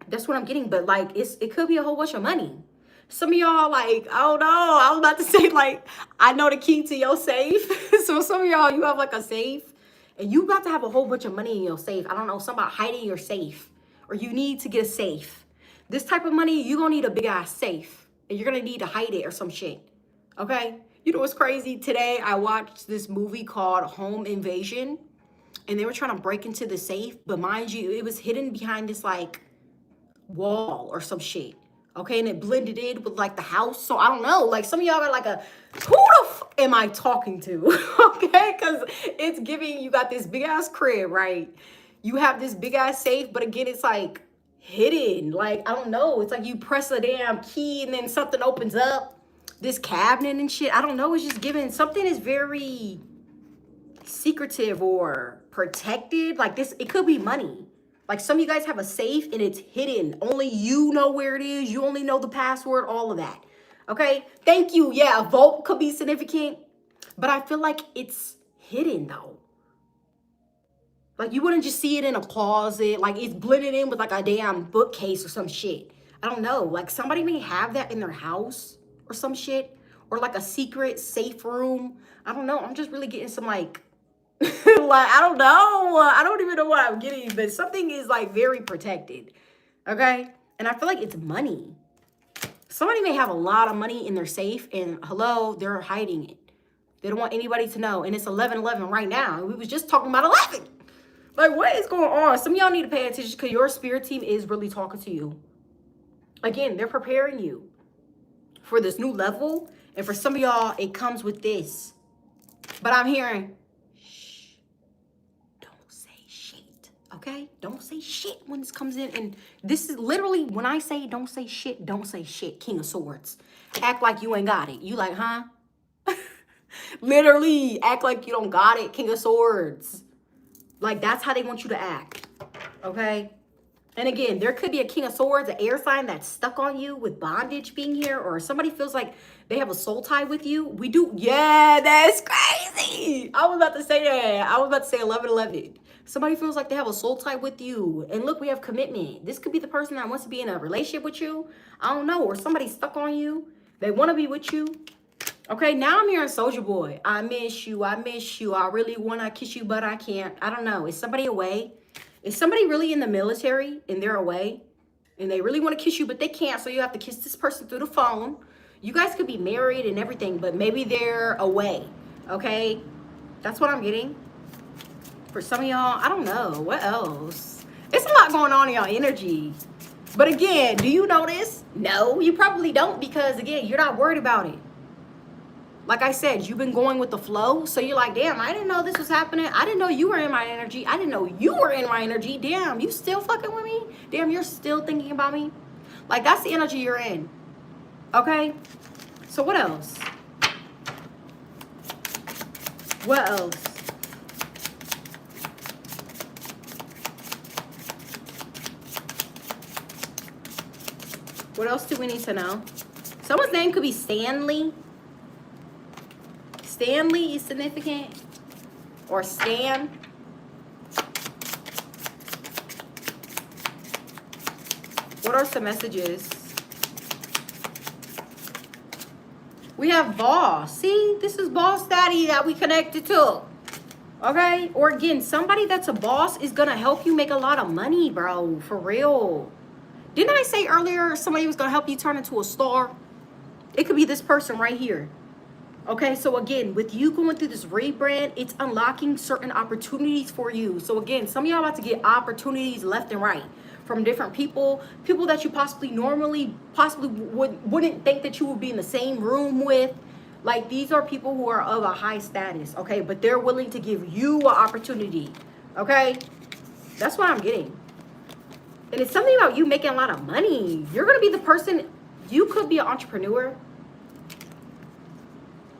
That's what I'm getting. But like, it could be a whole bunch of money. Some of y'all like, I don't know. I was about to say like, I know the key to your safe. So some of y'all, you have like a safe. And you about to have a whole bunch of money in your safe. I don't know. Something about hiding your safe. Or you need to get a safe. This type of money, you're going to need a big ass safe. And you're going to need to hide it or some shit. Okay? You know what's crazy? Today, I watched this movie called Home Invasion. And they were trying to break into the safe. But mind you, it was hidden behind this like wall or some shit. Okay? And it blended in with like the house. So I don't know. Like some of y'all got like a, who the fuck? am I talking to? Okay, because it's giving, you got this big ass crib, right? You have this big ass safe, but again, it's like hidden. Like, I don't know. It's like you press a damn key and then something opens up. This cabinet and shit. I don't know. It's just giving, something is very secretive or protected. Like this, it could be money. Like some of you guys have a safe and it's hidden. Only you know where it is. You only know the password, all of that. Okay, thank you. Yeah, a vault could be significant, but I feel like it's hidden though. Like you wouldn't just see it in a closet. Like it's blended in with like a damn bookcase or some shit. I don't know. Like somebody may have that in their house or some shit, or like a secret safe room. I don't know. I'm just really getting some like, like, I don't know. I don't even know what I'm getting, but something is like very protected. Okay. And I feel like it's money. Somebody may have a lot of money in their safe and hello, they're hiding it. They don't want anybody to know. And it's 11:11 right now. And we was just talking about 11. Like, what is going on? Some of y'all need to pay attention because your spirit team is really talking to you. Again, they're preparing you for this new level. And for some of y'all, it comes with this. But I'm hearing, shh, don't say shit, okay? Don't say shit when this comes in. And this is literally, when I say don't say shit, don't say shit. King of Swords. Act like you ain't got it. You like, huh? Literally, act like you don't got it. King of Swords. Like, that's how they want you to act, okay? And again, there could be a King of Swords, an air sign that's stuck on you with bondage being here, or somebody feels like they have a soul tie with you. We do. Yeah, that's crazy. I was about to say that. I was about to say 11:11. Somebody feels like they have a soul tie with you. And look, we have commitment. This could be the person that wants to be in a relationship with you. I don't know. Or somebody stuck on you. They want to be with you. Okay, now I'm hearing Soldier Boy. I miss you. I miss you. I really want to kiss you, but I can't. I don't know. Is somebody away? Is somebody really in the military and they're away? And they really want to kiss you, but they can't. So you have to kiss this person through the phone. You guys could be married and everything, but maybe they're away. Okay? That's what I'm getting. For some of y'all, I don't know. What else? It's a lot going on in y'all energy. But again, do you know this? No, you probably don't because, again, you're not worried about it. Like I said, you've been going with the flow. So you're like, damn, I didn't know this was happening. I didn't know you were in my energy. I didn't know you were in my energy. Damn, you still fucking with me? Damn, you're still thinking about me? Like, that's the energy you're in. Okay? So what else? What else? What else do we need to know? Someone's name could be Stanley. Stanley is significant, or Stan. What are some messages? We have boss. See, this is boss daddy that we connected to. Okay? Or again, somebody that's a boss is going to help you make a lot of money, bro. For real. Didn't I say earlier somebody was going to help you turn into a star? It could be this person right here. Okay, so again, with you going through this rebrand, it's unlocking certain opportunities for you. So again, some of y'all about to get opportunities left and right from different people that you possibly wouldn't think that you would be in the same room with. Like, these are people who are of a high status, okay? But they're willing to give you an opportunity, okay? That's what I'm getting. And it's something about you making a lot of money. You're going to be the person, you could be an entrepreneur.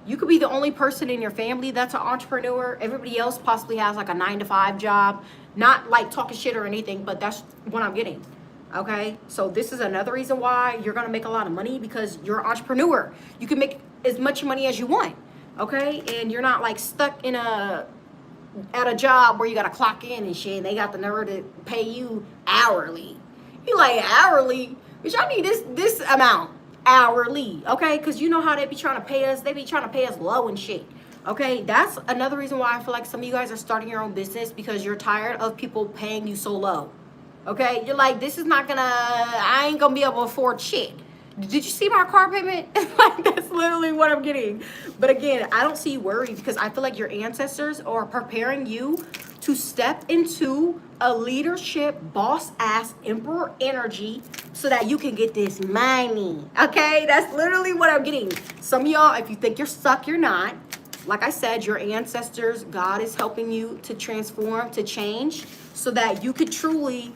You could be the only person in your family that's an entrepreneur. Everybody else possibly has like a 9-to-5 job. Not like talking shit or anything, but that's what I'm getting. Okay? So this is another reason why you're going to make a lot of money, because you're an entrepreneur. You can make as much money as you want. Okay? And you're not like stuck at a job where you got to clock in and shit, and they got the nerve to pay you hourly. You like, hourly? Bitch, I need this amount. Hourly, okay? Because you know how they be trying to pay us. They be trying to pay us low and shit, okay? That's another reason why I feel like some of you guys are starting your own business, because you're tired of people paying you so low, okay? You're like, this is not gonna, I ain't gonna be able to afford shit. Did you see my car payment? Like, that's literally what I'm getting. But again, I don't see you worried, because I feel like your ancestors are preparing you to step into a leadership, boss-ass, emperor energy so that you can get this money, okay? That's literally what I'm getting. Some of y'all, if you think you're stuck, you're not. Like I said, your ancestors, God is helping you to transform, to change, so that you could truly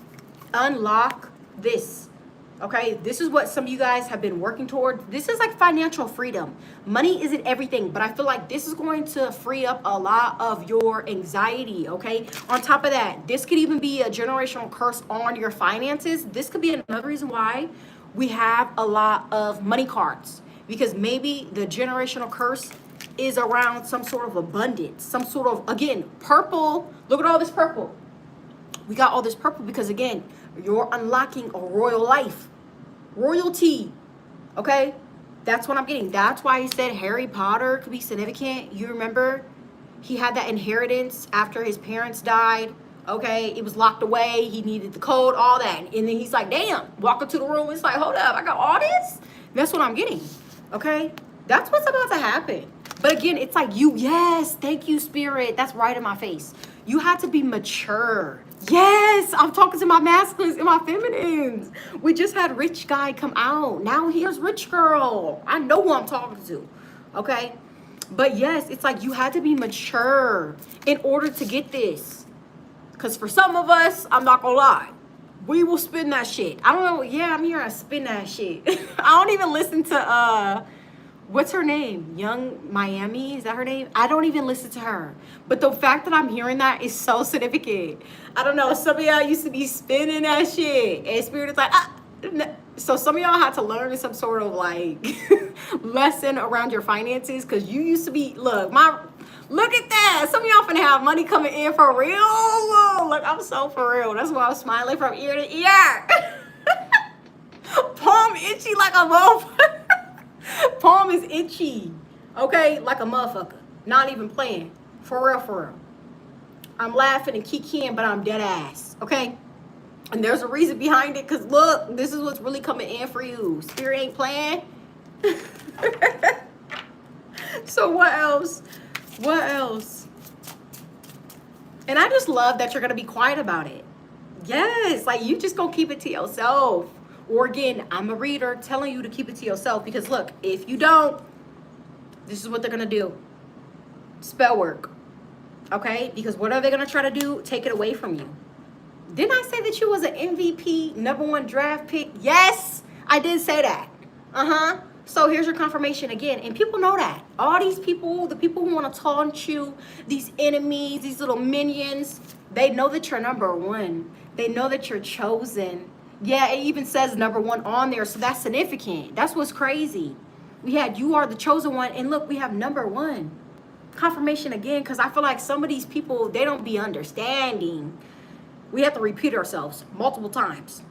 unlock this. Okay, this is what some of you guys have been working toward. This is like financial freedom. Money isn't everything, but I feel like this is going to free up a lot of your anxiety, okay? On top of that, this could even be a generational curse on your finances. This could be another reason why we have a lot of money cards, because maybe the generational curse is around some sort of abundance, some sort of, again, purple. Look at all this purple. We got all this purple because, again, you're unlocking a royal life. Royalty. Okay? That's what I'm getting. That's why he said Harry Potter could be significant. You remember? He had that inheritance after his parents died. Okay? It was locked away. He needed the code, all that. And then he's like, damn. Walk into the room. It's like, hold up. I got all this? That's what I'm getting. Okay? That's what's about to happen. But again, it's like you, yes, thank you, Spirit. That's right in my face. You have to be mature. Yes, I'm talking to my masculines and my feminines. We just had Rich Guy come out. Now here's Rich Girl. I know who I'm talking to, okay? But yes, it's like you had to be mature in order to get this. Because for some of us, I'm not gonna lie, we will spin that shit. I don't know, yeah, I'm here to spin that shit. I don't even listen to, what's her name? Young Miami, is that her name? I don't even listen to her. But the fact that I'm hearing that is so significant. I don't know, some of y'all used to be spinning that shit. And Spirit is like, ah. So some of y'all had to learn some sort of like lesson around your finances. Because you used to be, look at that. Some of y'all finna have money coming in for real. Look, I'm so for real. That's why I'm smiling from ear to ear. Palm itchy like a motherfucker. Palm is itchy, okay, like a motherfucker. Not even playing, for real, for real. I'm laughing and kikiing, but I'm dead ass, okay? And there's a reason behind it, because look, this is what's really coming in for you. Spirit ain't playing. So what else? What else? And I just love that you're going to be quiet about it. Yes, like you just gonna keep it to yourself. Or again, I'm a reader telling you to keep it to yourself, because look, if you don't, this is what they're gonna do. Spell work, okay? Because what are they gonna try to do? Take it away from you. Didn't I say that you was an MVP, #1 draft pick? Yes, I did say that. So here's your confirmation again, and people know that. All these people, the people who want to taunt you, these enemies, these little minions, they know that you're #1. They know that you're chosen. Yeah, it even says #1 on there, so that's significant. That's what's crazy. We had you are the chosen one, and look, we have #1. Confirmation again, because I feel like some of these people, they don't be understanding. We have to repeat ourselves multiple times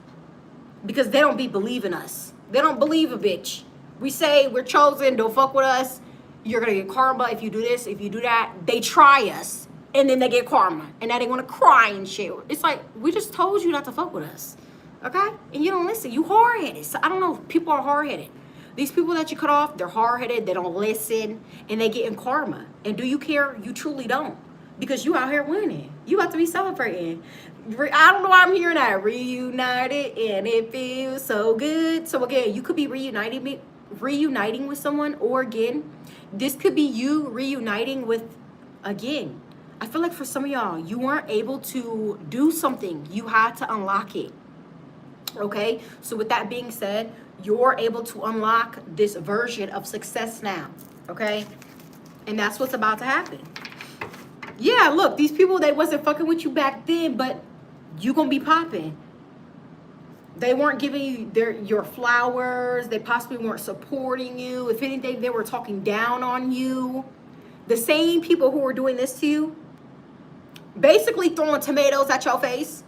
because they don't be believing us. They don't believe a bitch. We say we're chosen, don't fuck with us. You're going to get karma if you do this, if you do that. They try us, and then they get karma, and now they want to cry and shit. It's like, we just told you not to fuck with us. Okay? And you don't listen. You hard-headed. So I don't know if people are hard-headed. These people that you cut off, they're hard-headed. They don't listen. And they get in karma. And do you care? You truly don't. Because you out here winning. You have to be celebrating. I don't know why I'm hearing that. Reunited and it feels so good. So again, you could be reuniting with someone. Or again, this could be you reuniting with, again, I feel like for some of y'all, you weren't able to do something. You had to unlock it. Okay, so with that being said, you're able to unlock this version of success now. Okay, and that's what's about to happen. Yeah, look, these people, they wasn't fucking with you back then, but you gonna be popping. They weren't giving you your flowers. They possibly weren't supporting you. If anything, they were talking down on you. The same people who were doing this to you, basically throwing tomatoes at your face.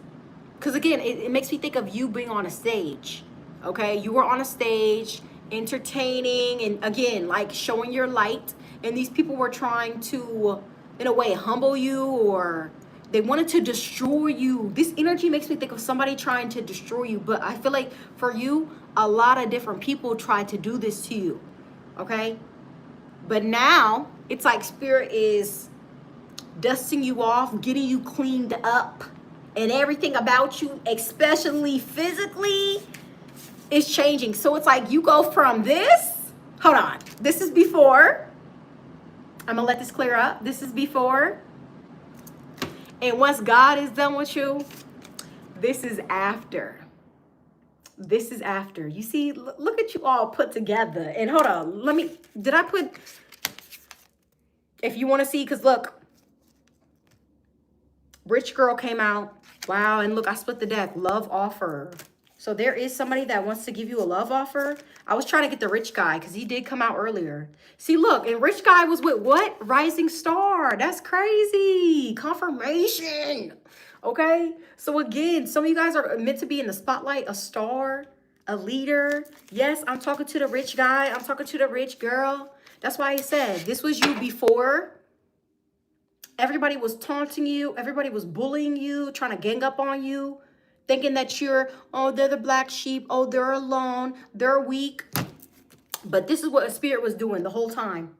Because again, it makes me think of you being on a stage, okay? You were on a stage, entertaining, and again, like showing your light. And these people were trying to, in a way, humble you, or they wanted to destroy you. This energy makes me think of somebody trying to destroy you. But I feel like for you, a lot of different people tried to do this to you, okay? But now, it's like Spirit is dusting you off, getting you cleaned up, and everything about you, especially physically, is changing. So it's like you go from this, hold on, this is before. I'm gonna let this clear up. This is before. And once God is done with you, this is after. This is after. You see, look at you all put together. And hold on, did I put, if you want to see, because look, rich girl came out. Wow, and look, I split the deck. Love offer. So there is somebody that wants to give you a love offer. I was trying to get the rich guy because he did come out earlier. See, look, and rich guy was with what? Rising star. That's crazy. Confirmation. Okay. So again, some of you guys are meant to be in the spotlight, a star, a leader. Yes, I'm talking to the rich guy. I'm talking to the rich girl. That's why I said this was you before. Everybody was taunting you. Everybody was bullying you, trying to gang up on you, thinking that you're, oh, they're the black sheep. Oh, they're alone. They're weak. But this is what a spirit was doing the whole time.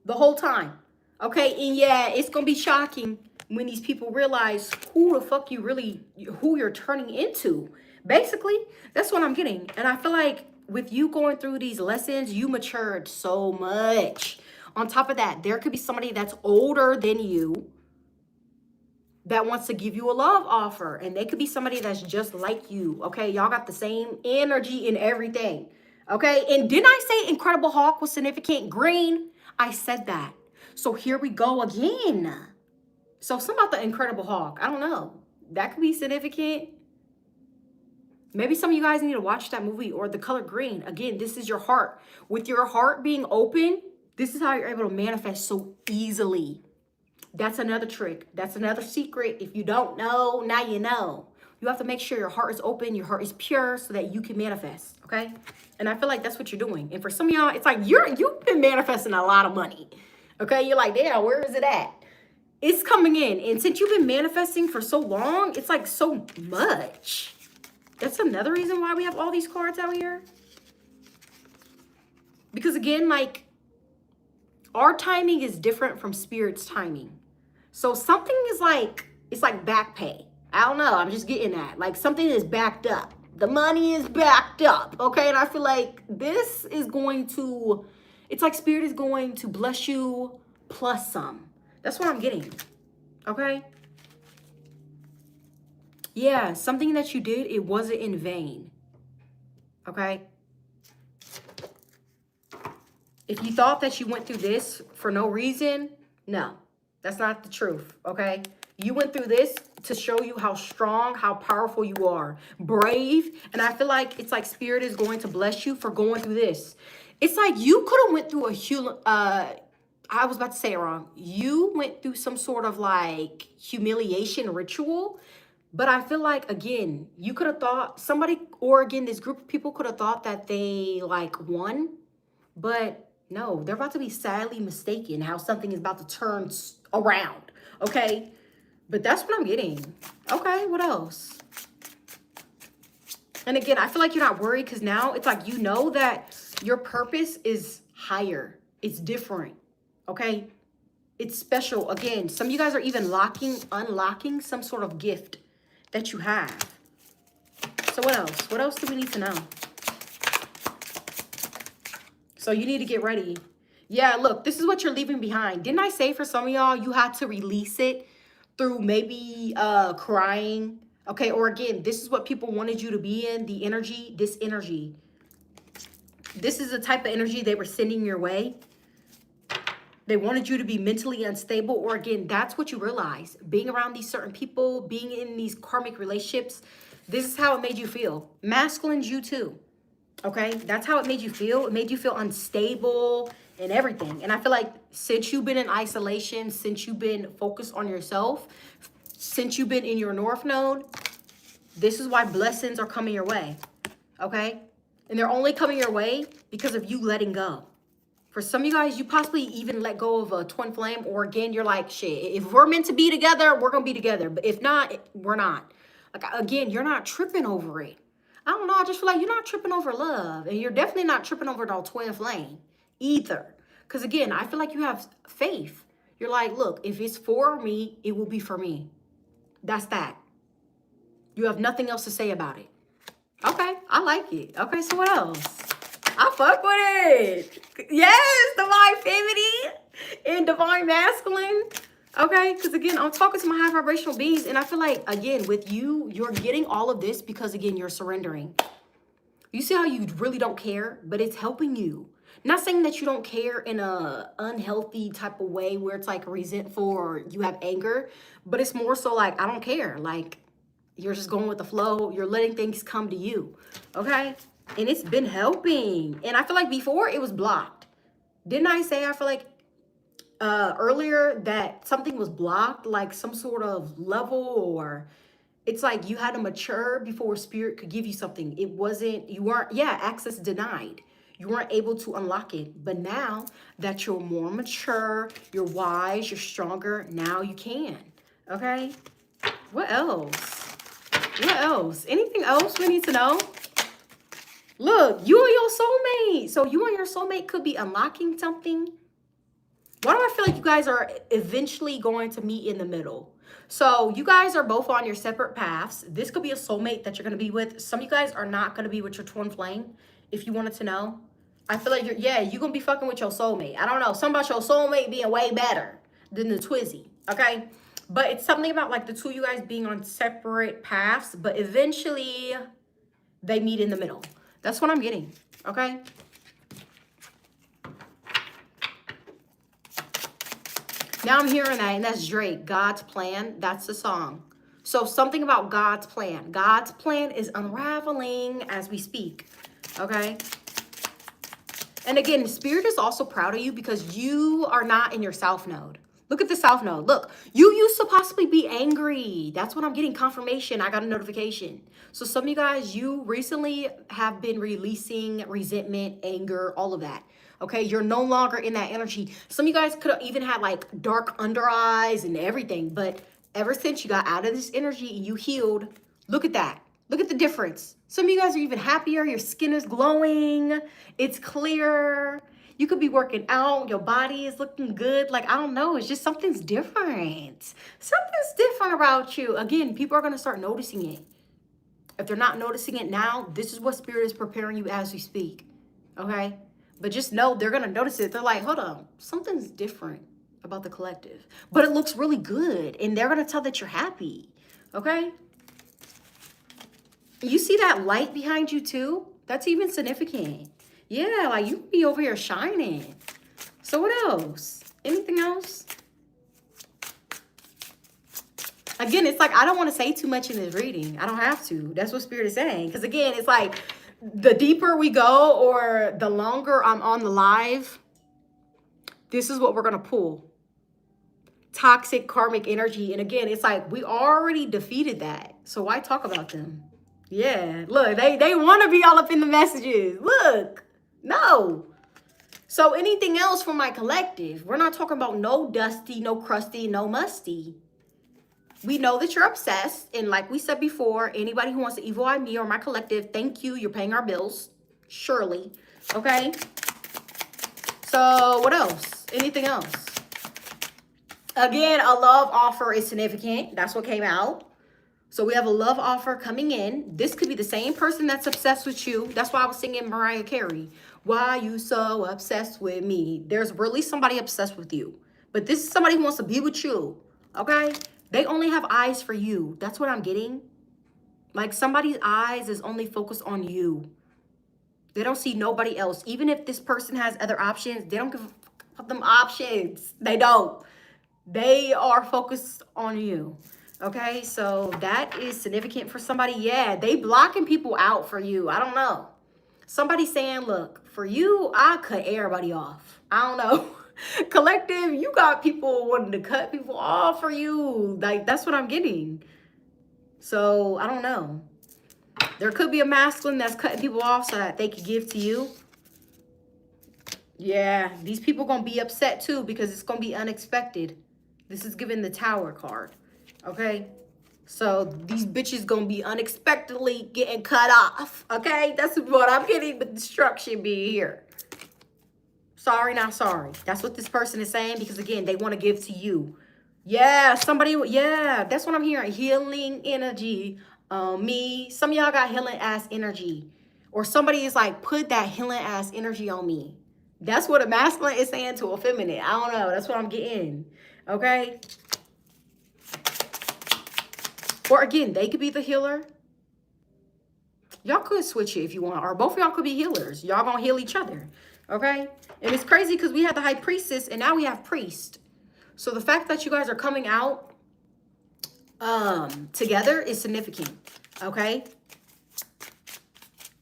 The whole time. Okay, and yeah, it's going to be shocking when these people realize who the fuck you really, who you're turning into. Basically, that's what I'm getting. And I feel like with you going through these lessons, you matured so much. On top of that, there could be somebody that's older than you that wants to give you a love offer. And they could be somebody that's just like you. Okay, y'all got the same energy and everything. Okay, and didn't I say Incredible Hawk was significant? Green, I said that. So here we go again. So something about the Incredible Hawk, I don't know. That could be significant. Maybe some of you guys need to watch that movie, or The Color Green. Again, this is your heart. With your heart being open, this is how you're able to manifest so easily. That's another trick. That's another secret. If you don't know, now you know. You have to make sure your heart is open, your heart is pure, so that you can manifest, okay? And I feel like that's what you're doing. And for some of y'all, it's like you've been manifesting a lot of money, okay? You're like, damn, where is it at? It's coming in. And since you've been manifesting for so long, it's like so much. That's another reason why we have all these cards out here. Because again, like, our timing is different from Spirit's timing. So something is like, it's like back pay. I don't know. I'm just getting that. Like something is backed up. The money is backed up. Okay. And I feel like this is going to, it's like Spirit is going to bless you plus some. That's what I'm getting. Okay. Yeah. Something that you did, it wasn't in vain. Okay. If you thought that you went through this for no reason, no, that's not the truth, okay? You went through this to show you how strong, how powerful you are, brave, and I feel like it's like Spirit is going to bless you for going through this. It's like you could have went through I was about to say it wrong. You went through some sort of like humiliation ritual, but I feel like, again, you could have thought somebody, or again, this group of people could have thought that they like won, but no, they're about to be sadly mistaken how something is about to turn around, okay? But that's what I'm getting. Okay, what else? And again, I feel like you're not worried because now it's like you know that your purpose is higher. It's different, okay? It's special. Again, some of you guys are even unlocking some sort of gift that you have. So what else? What else do we need to know? So you need to get ready. Yeah, look, this is what you're leaving behind. Didn't I say for some of y'all, you had to release it through maybe crying? Okay, or again, this is what people wanted you to be in, the energy, this energy. This is the type of energy they were sending your way. They wanted you to be mentally unstable, or again, that's what you realize. Being around these certain people, being in these karmic relationships, this is how it made you feel. Masculines, you too. Okay, that's how it made you feel. It made you feel unstable and everything. And I feel like since you've been in isolation, since you've been focused on yourself, since you've been in your North Node, this is why blessings are coming your way. Okay, and they're only coming your way because of you letting go. For some of you guys, you possibly even let go of a twin flame, or again, you're like, shit, if we're meant to be together, we're going to be together. But if not, we're not. Like, again, you're not tripping over it. I don't know. I just feel like you're not tripping over love. And you're definitely not tripping over no twin flame either. Because again, I feel like you have faith. You're like, look, if it's for me, it will be for me. That's that. You have nothing else to say about it. Okay, I like it. Okay, so what else? I fuck with it. Yes, divine feminine and divine masculine. Okay, because again, I'm talking to my high vibrational beings, and I feel like, again, with you, you're getting all of this because, again, you're surrendering. You see how you really don't care, but it's helping you. Not saying that you don't care in a unhealthy type of way where it's like resentful or you have anger, but it's more so like, I don't care. Like, you're just going with the flow. You're letting things come to you, okay? And it's been helping. And I feel like before it was blocked. Didn't I say I feel like earlier that something was blocked, like some sort of level, or it's like you had to mature before spirit could give you something. It wasn't, you weren't, yeah, access denied. You weren't able to unlock it. But now that you're more mature, you're wise, you're stronger, now you can, okay? What else? What else? Anything else we need to know? Look, you and your soulmate. So you and your soulmate could be unlocking something. Why do I feel like you guys are eventually going to meet in the middle? So you guys are both on your separate paths. This could be a soulmate that you're going to be with. Some of you guys are not going to be with your twin flame, if you wanted to know. I feel like you're going to be fucking with your soulmate. I don't know. Something about your soulmate being way better than the twizzy, okay? But it's something about like the two of you guys being on separate paths, but eventually they meet in the middle. That's what I'm getting, okay? Now I'm hearing that, and that's Drake, God's Plan. That's the song. So something about God's plan. God's plan is unraveling as we speak, okay? And again, Spirit is also proud of you because you are not in your South Node. Look at the South Node. Look, you used to possibly be angry. That's what I'm getting confirmation. I got a notification. So some of you guys, you recently have been releasing resentment, anger, all of that. Okay, you're no longer in that energy. Some of you guys could have even had like dark under eyes and everything. But ever since you got out of this energy and you healed, look at that. Look at the difference. Some of you guys are even happier. Your skin is glowing. It's clear. You could be working out. Your body is looking good. Like, I don't know. It's just something's different. Something's different about you. Again, people are going to start noticing it. If they're not noticing it now, this is what Spirit is preparing you as we speak. Okay? But just know they're going to notice it. They're like, hold on. Something's different about the collective. But it looks really good. And they're going to tell that you're happy. Okay? You see that light behind you too? That's even significant. Yeah, like you could be over here shining. So what else? Anything else? Again, it's like I don't want to say too much in this reading. I don't have to. That's what Spirit is saying. Because again, it's like the deeper we go or the longer I'm on the live, this is what we're going to pull. Toxic karmic energy. And again, it's like we already defeated that. So why talk about them? Yeah, look, they want to be all up in the messages. Look, no. So anything else for my collective? We're not talking about no dusty, no crusty, no musty. We know that you're obsessed. And like we said before, anybody who wants to evil eye me or my collective, thank you. You're paying our bills. Surely. Okay. So what else? Anything else? Again, a love offer is significant. That's what came out. So we have a love offer coming in. This could be the same person that's obsessed with you. That's why I was singing Mariah Carey. Why you so obsessed with me? There's really somebody obsessed with you. But this is somebody who wants to be with you. Okay? They only have eyes for you. That's what I'm getting. Like somebody's eyes is only focused on you. They don't see nobody else. Even if this person has other options, they don't give a fuck about them options. They don't. They are focused on you. Okay, so that is significant for somebody. Yeah, they blocking people out for you. I don't know. Somebody saying, look, for you, I cut everybody off. I don't know. Collective, you got people wanting to cut people off for you. Like, that's what I'm getting. So, I don't know. There could be a masculine that's cutting people off so that they could give to you. Yeah, these people going to be upset too because it's going to be unexpected. This is giving the Tower card. Okay, so these bitches gonna be unexpectedly getting cut off. Okay, that's what I'm getting with destruction being here. Sorry, not sorry. That's what this person is saying because, again, they want to give to you. Yeah, somebody, yeah, that's what I'm hearing. Healing energy on me. Some of y'all got healing ass energy. Or somebody is like, put that healing ass energy on me. That's what a masculine is saying to a feminine. I don't know. That's what I'm getting. Okay? Or again, they could be the healer. Y'all could switch it if you want. Or both of y'all could be healers. Y'all gonna heal each other. Okay? And it's crazy because we had the high priestess and now we have priest. So the fact that you guys are coming out together is significant. Okay?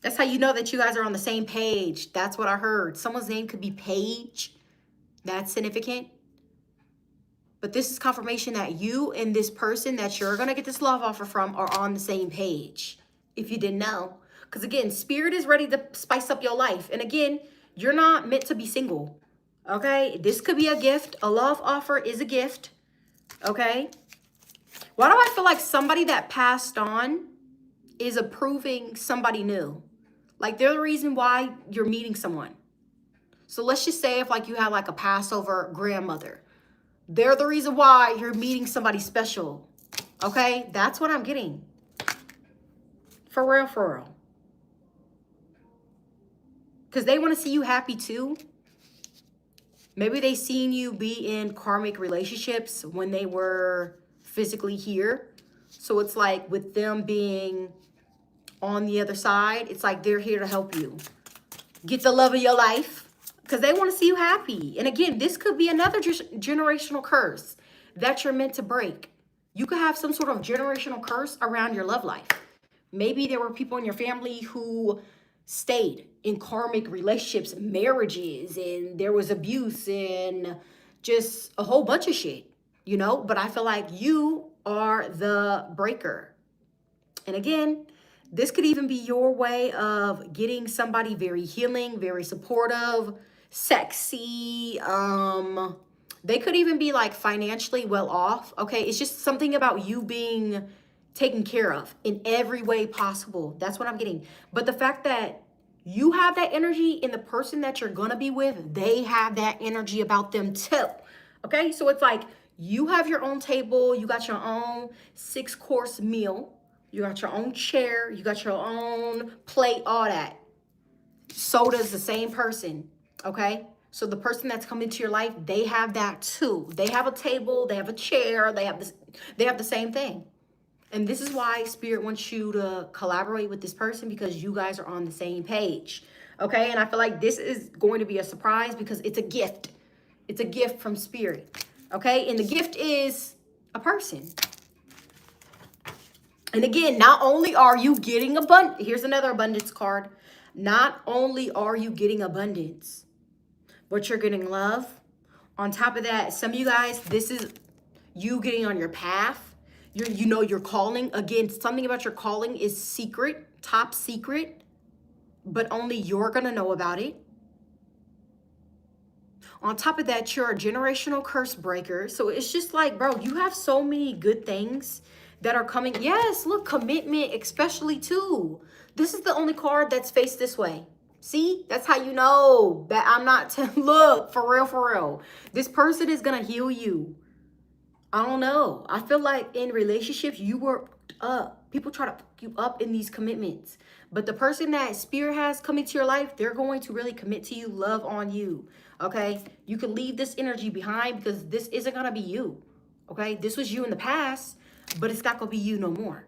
That's how you know that you guys are on the same page. That's what I heard. Someone's name could be Paige. That's significant. But this is confirmation that you and this person that you're going to get this love offer from are on the same page. If you didn't know. Because again, spirit is ready to spice up your life. And again, you're not meant to be single. Okay? This could be a gift. A love offer is a gift. Okay? Why do I feel like somebody that passed on is approving somebody new? Like they're the reason why you're meeting someone. So let's just say if like you have like a Passover grandmother. They're the reason why you're meeting somebody special. Okay? That's what I'm getting. For real, for real. Because they want to see you happy too. Maybe they seen you be in karmic relationships when they were physically here. So it's like with them being on the other side, it's like they're here to help you get the love of your life because they want to see you happy. And again, this could be another generational curse that you're meant to break. You could have some sort of generational curse around your love life. Maybe there were people in your family who stayed in karmic relationships, marriages, and there was abuse and just a whole bunch of shit, you know? But I feel like you are the breaker. And again, this could even be your way of getting somebody very healing, very supportive, sexy. They could even be like financially well off. Okay, it's just something about you being taken care of in every way possible. That's what I'm getting. But the fact that you have that energy and the person that you're gonna be with, they have that energy about them too. Okay, so it's like you have your own table, you got your own 6-course meal. You got your own chair. You got your own plate, all that. So does the same person, okay? So the person that's come into your life, they have that too. They have a table. They have a chair. They have the same thing. And this is why Spirit wants you to collaborate with this person because you guys are on the same page, okay? And I feel like this is going to be a surprise because it's a gift. It's a gift from Spirit, okay? And the gift is a person. And again, not only are you getting abundance, here's another abundance card. Not only are you getting abundance, but you're getting love. On top of that, some of you guys, this is you getting on your path. You know your calling. Again, something about your calling is secret, top secret, but only you're going to know about it. On top of that, you're a generational curse breaker. So it's just like, bro, you have so many good things that are coming. Yes, look, commitment, especially too. This is the only card that's faced this way. See, that's how you know that I'm not, look, for real, for real. This person is going to heal you. I don't know. I feel like in relationships, you work up. People try to fuck you up in these commitments. But the person that Spirit has come into your life, they're going to really commit to you, love on you. Okay? You can leave this energy behind because this isn't going to be you. Okay? This was you in the past. But it's not going to be you no more.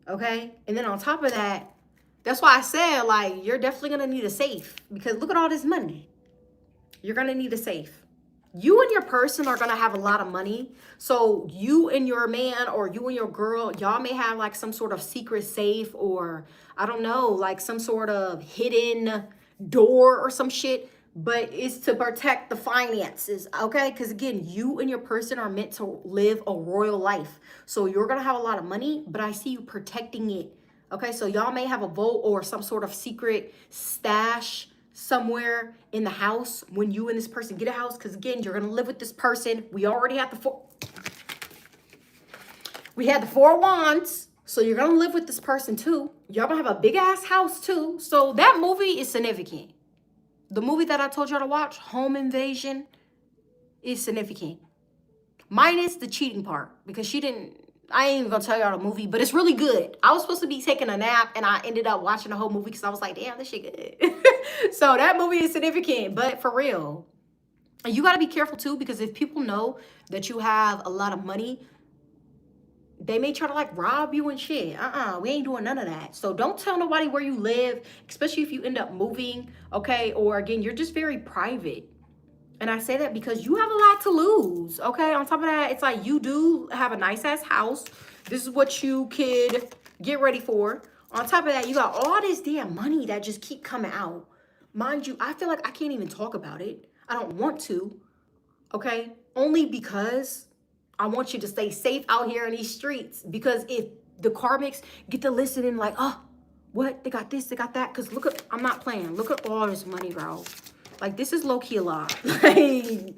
Okay? And then on top of that, that's why I said, like, you're definitely going to need a safe. Because look at all this money. You're going to need a safe. You and your person are going to have a lot of money. So you and your man or you and your girl, y'all may have like some sort of secret safe or, I don't know, like some sort of hidden door or some shit. But it's to protect the finances, okay? Because again, you and your person are meant to live a royal life. So you're going to have a lot of money, but I see you protecting it, okay? So y'all may have a vault or some sort of secret stash somewhere in the house when you and this person get a house. Because again, you're going to live with this person. We already had the Four of Wands. So you're going to live with this person too. Y'all going to have a big ass house too. So that movie is significant. The movie that I told y'all to watch, Home Invasion, is significant. Minus the cheating part, because she didn't, I ain't even gonna tell y'all the movie, but it's really good. I was supposed to be taking a nap and I ended up watching the whole movie because I was like, damn, this shit good. So that movie is significant, but for real. And you gotta be careful too, because if people know that you have a lot of money, they may try to like rob you and shit. We ain't doing none of that. So don't tell nobody where you live, especially if you end up moving, okay? Or again, you're just very private. And I say that because you have a lot to lose, okay? On top of that, it's like you do have a nice-ass house. This is what you could get ready for. On top of that, you got all this damn money that just keep coming out. Mind you, I feel like I can't even talk about it. I don't want to, okay? Only because I want you to stay safe out here in these streets. Because if the karmics get to listening like, oh, what? They got this, they got that. Because look at, I'm not playing. Look at all this money, bro. Like, this is low-key a lot. Like,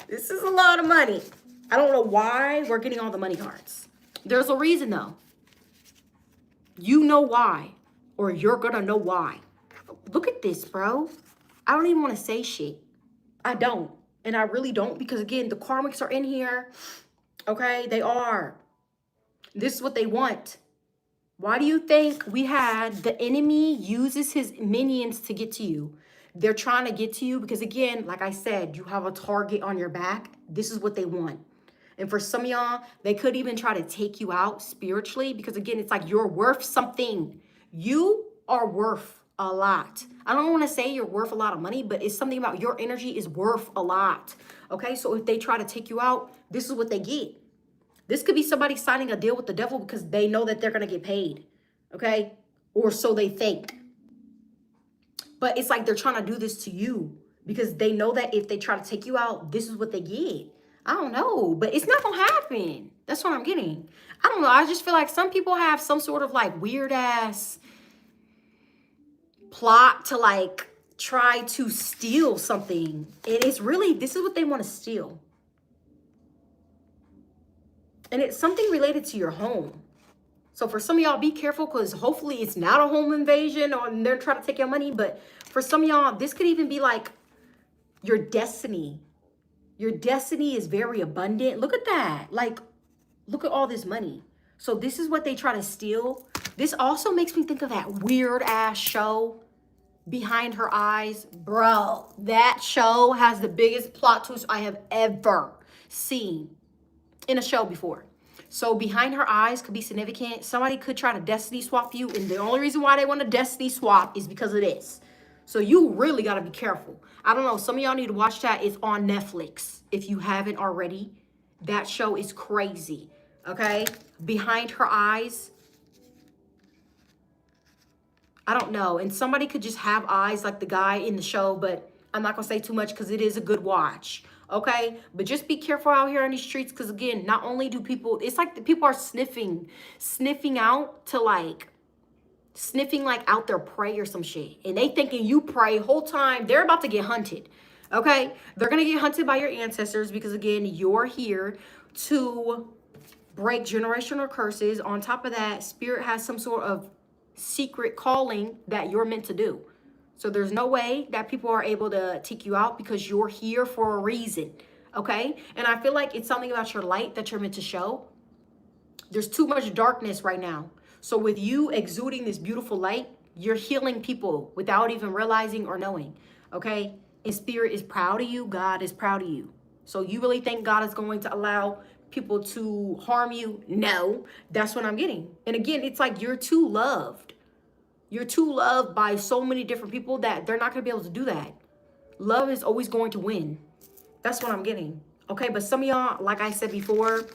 this is a lot of money. I don't know why we're getting all the money cards. There's a reason, though. You know why. Or you're going to know why. Look at this, bro. I don't even want to say shit. I don't. And I really don't. Because, again, the karmics are in here. Okay? They are. This is what they want. Why do you think we had the enemy uses his minions to get to you? They're trying to get to you because, again, like I said, you have a target on your back. This is what they want. And for some of y'all, they could even try to take you out spiritually because, again, it's like you're worth something. You are worth a lot. I don't want to say you're worth a lot of money, but it's something about your energy is worth a lot. Okay, so if they try to take you out, this is what they get. This could be somebody signing a deal with the devil because they know that they're going to get paid. Okay, or so they think. But it's like they're trying to do this to you because they know that if they try to take you out, this is what they get. I don't know, but it's not going to happen. That's what I'm getting. I don't know. I just feel like some people have some sort of like weird ass plot to like try to steal something. And it's really, this is what they want to steal. And it's something related to your home. So for some of y'all, be careful because hopefully it's not a home invasion or they're trying to take your money. But for some of y'all, this could even be like your destiny. Your destiny is very abundant. Look at that. Like, look at all this money. So this is what they try to steal. This also makes me think of that weird ass show, Behind Her Eyes. Bro, that show has the biggest plot twist I have ever seen in a show before. So Behind Her Eyes could be significant. Somebody could try to destiny swap you. And the only reason why they want to destiny swap is because of this. So you really got to be careful. I don't know. Some of y'all need to watch that. It's on Netflix. If you haven't already, that show is crazy. Okay? Behind Her Eyes. I don't know. And somebody could just have eyes like the guy in the show. But I'm not going to say too much because it is a good watch. Okay, but just be careful out here on these streets because, again, not only do people, it's like the people are sniffing out to like, sniffing like out their prey or some shit. And they thinking you prey whole time. They're about to get hunted. Okay, they're going to get hunted by your ancestors because, again, you're here to break generational curses. On top of that, Spirit has some sort of secret calling that you're meant to do. So there's no way that people are able to take you out because you're here for a reason, okay? And I feel like it's something about your light that you're meant to show. There's too much darkness right now. So with you exuding this beautiful light, you're healing people without even realizing or knowing, okay? And Spirit is proud of you. God is proud of you. So you really think God is going to allow people to harm you? No, that's what I'm getting. And again, it's like you're too loved. You're too loved by so many different people that they're not going to be able to do that. Love is always going to win. That's what I'm getting. Okay, but some of y'all, like I said before,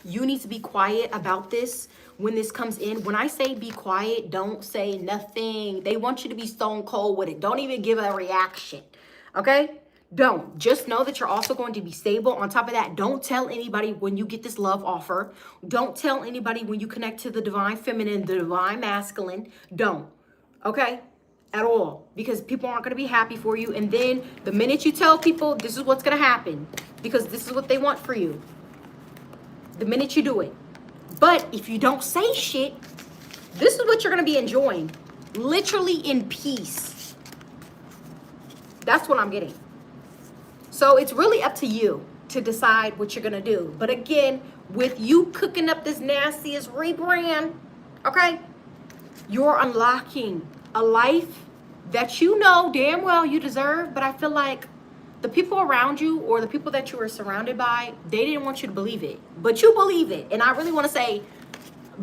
you need to be quiet about this when this comes in. When I say be quiet, don't say nothing. They want you to be stone cold with it. Don't even give a reaction. Okay? Don't. Just know that you're also going to be stable. On top of that, don't tell anybody when you get this love offer. Don't tell anybody when you connect to the divine feminine, the divine masculine. Don't. Okay? At all. Because people aren't going to be happy for you. And then the minute you tell people, this is what's going to happen. Because this is what they want for you. The minute you do it. But if you don't say shit, this is what you're going to be enjoying. Literally in peace. That's what I'm getting. So it's really up to you to decide what you're going to do. But again, with you cooking up this nastiest rebrand, okay, you're unlocking a life that you know damn well you deserve. But I feel like the people around you or the people that you were surrounded by, they didn't want you to believe it. But you believe it. And I really want to say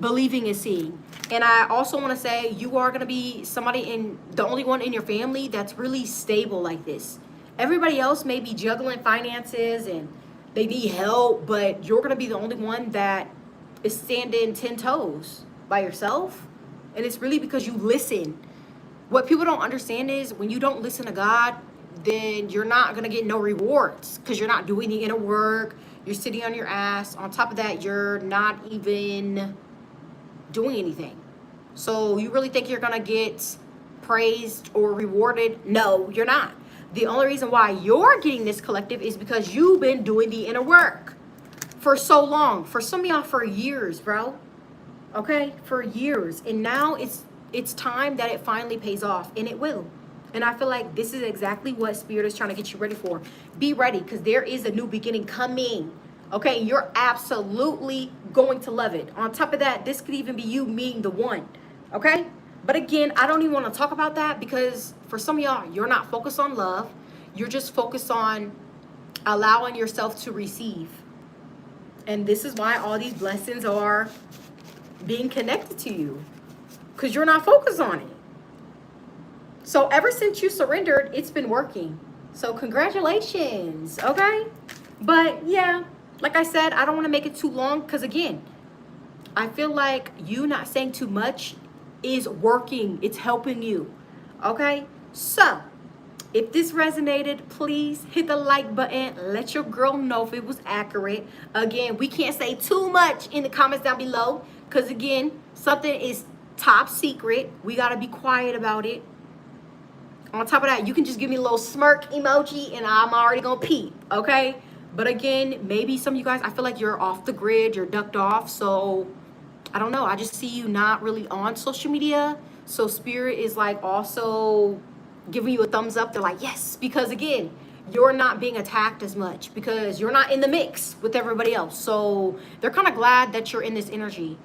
believing is seeing. And I also want to say you are going to be somebody the only one in your family that's really stable like this. Everybody else may be juggling finances and they need help, but you're going to be the only one that is standing 10 toes by yourself. And it's really because you listen. What people don't understand is when you don't listen to God, then you're not going to get no rewards because you're not doing the inner work. You're sitting on your ass. On top of that, you're not even doing anything. So you really think you're going to get praised or rewarded? No, you're not. The only reason why you're getting this collective is because you've been doing the inner work for so long. For some of y'all, for years, bro. Okay? For years. And now it's time that it finally pays off. And it will. And I feel like this is exactly what Spirit is trying to get you ready for. Be ready, because there is a new beginning coming. Okay? You're absolutely going to love it. On top of that, this could even be you meeting the one. Okay? But again, I don't even want to talk about that because for some of y'all, you're not focused on love. You're just focused on allowing yourself to receive. And this is why all these blessings are being connected to you, because you're not focused on it. So ever since you surrendered, it's been working. So congratulations, okay? But yeah, like I said, I don't want to make it too long because again, I feel like you not saying too much is working. It's helping you. Okay? So, if this resonated, please hit the like button. Let your girl know if it was accurate. Again, we can't say too much in the comments down below because again, something is top secret. We got to be quiet about it. On top of that, you can just give me a little smirk emoji and I'm already going to peep. Okay? But again, maybe some of you guys, I feel like you're off the grid. You're ducked off. So I don't know. I just see you not really on social media. So Spirit is like also giving you a thumbs up. They're like, yes, because again, you're not being attacked as much because you're not in the mix with everybody else. So they're kind of glad that you're in this energy,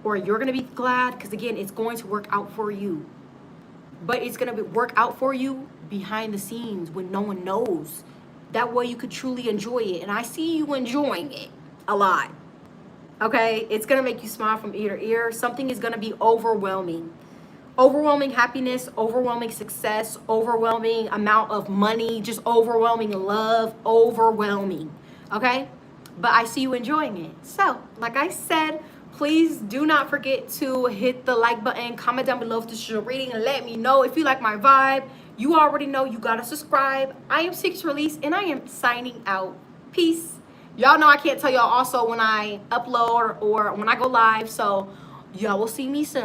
or you're going to be glad because again, it's going to work out for you. But it's going to work out for you behind the scenes when no one knows. That way you could truly enjoy it. And I see you enjoying it a lot. Okay, it's going to make you smile from ear to ear. Something is going to be overwhelming. Overwhelming happiness, overwhelming success, overwhelming amount of money, just overwhelming love, overwhelming. Okay, but I see you enjoying it. So, like I said, please do not forget to hit the like button, comment down below if this is your reading, and let me know if you like my vibe. You already know you got to subscribe. I am Six Release, and I am signing out. Peace. Y'all know I can't tell y'all also when I upload or when I go live, so y'all will see me soon.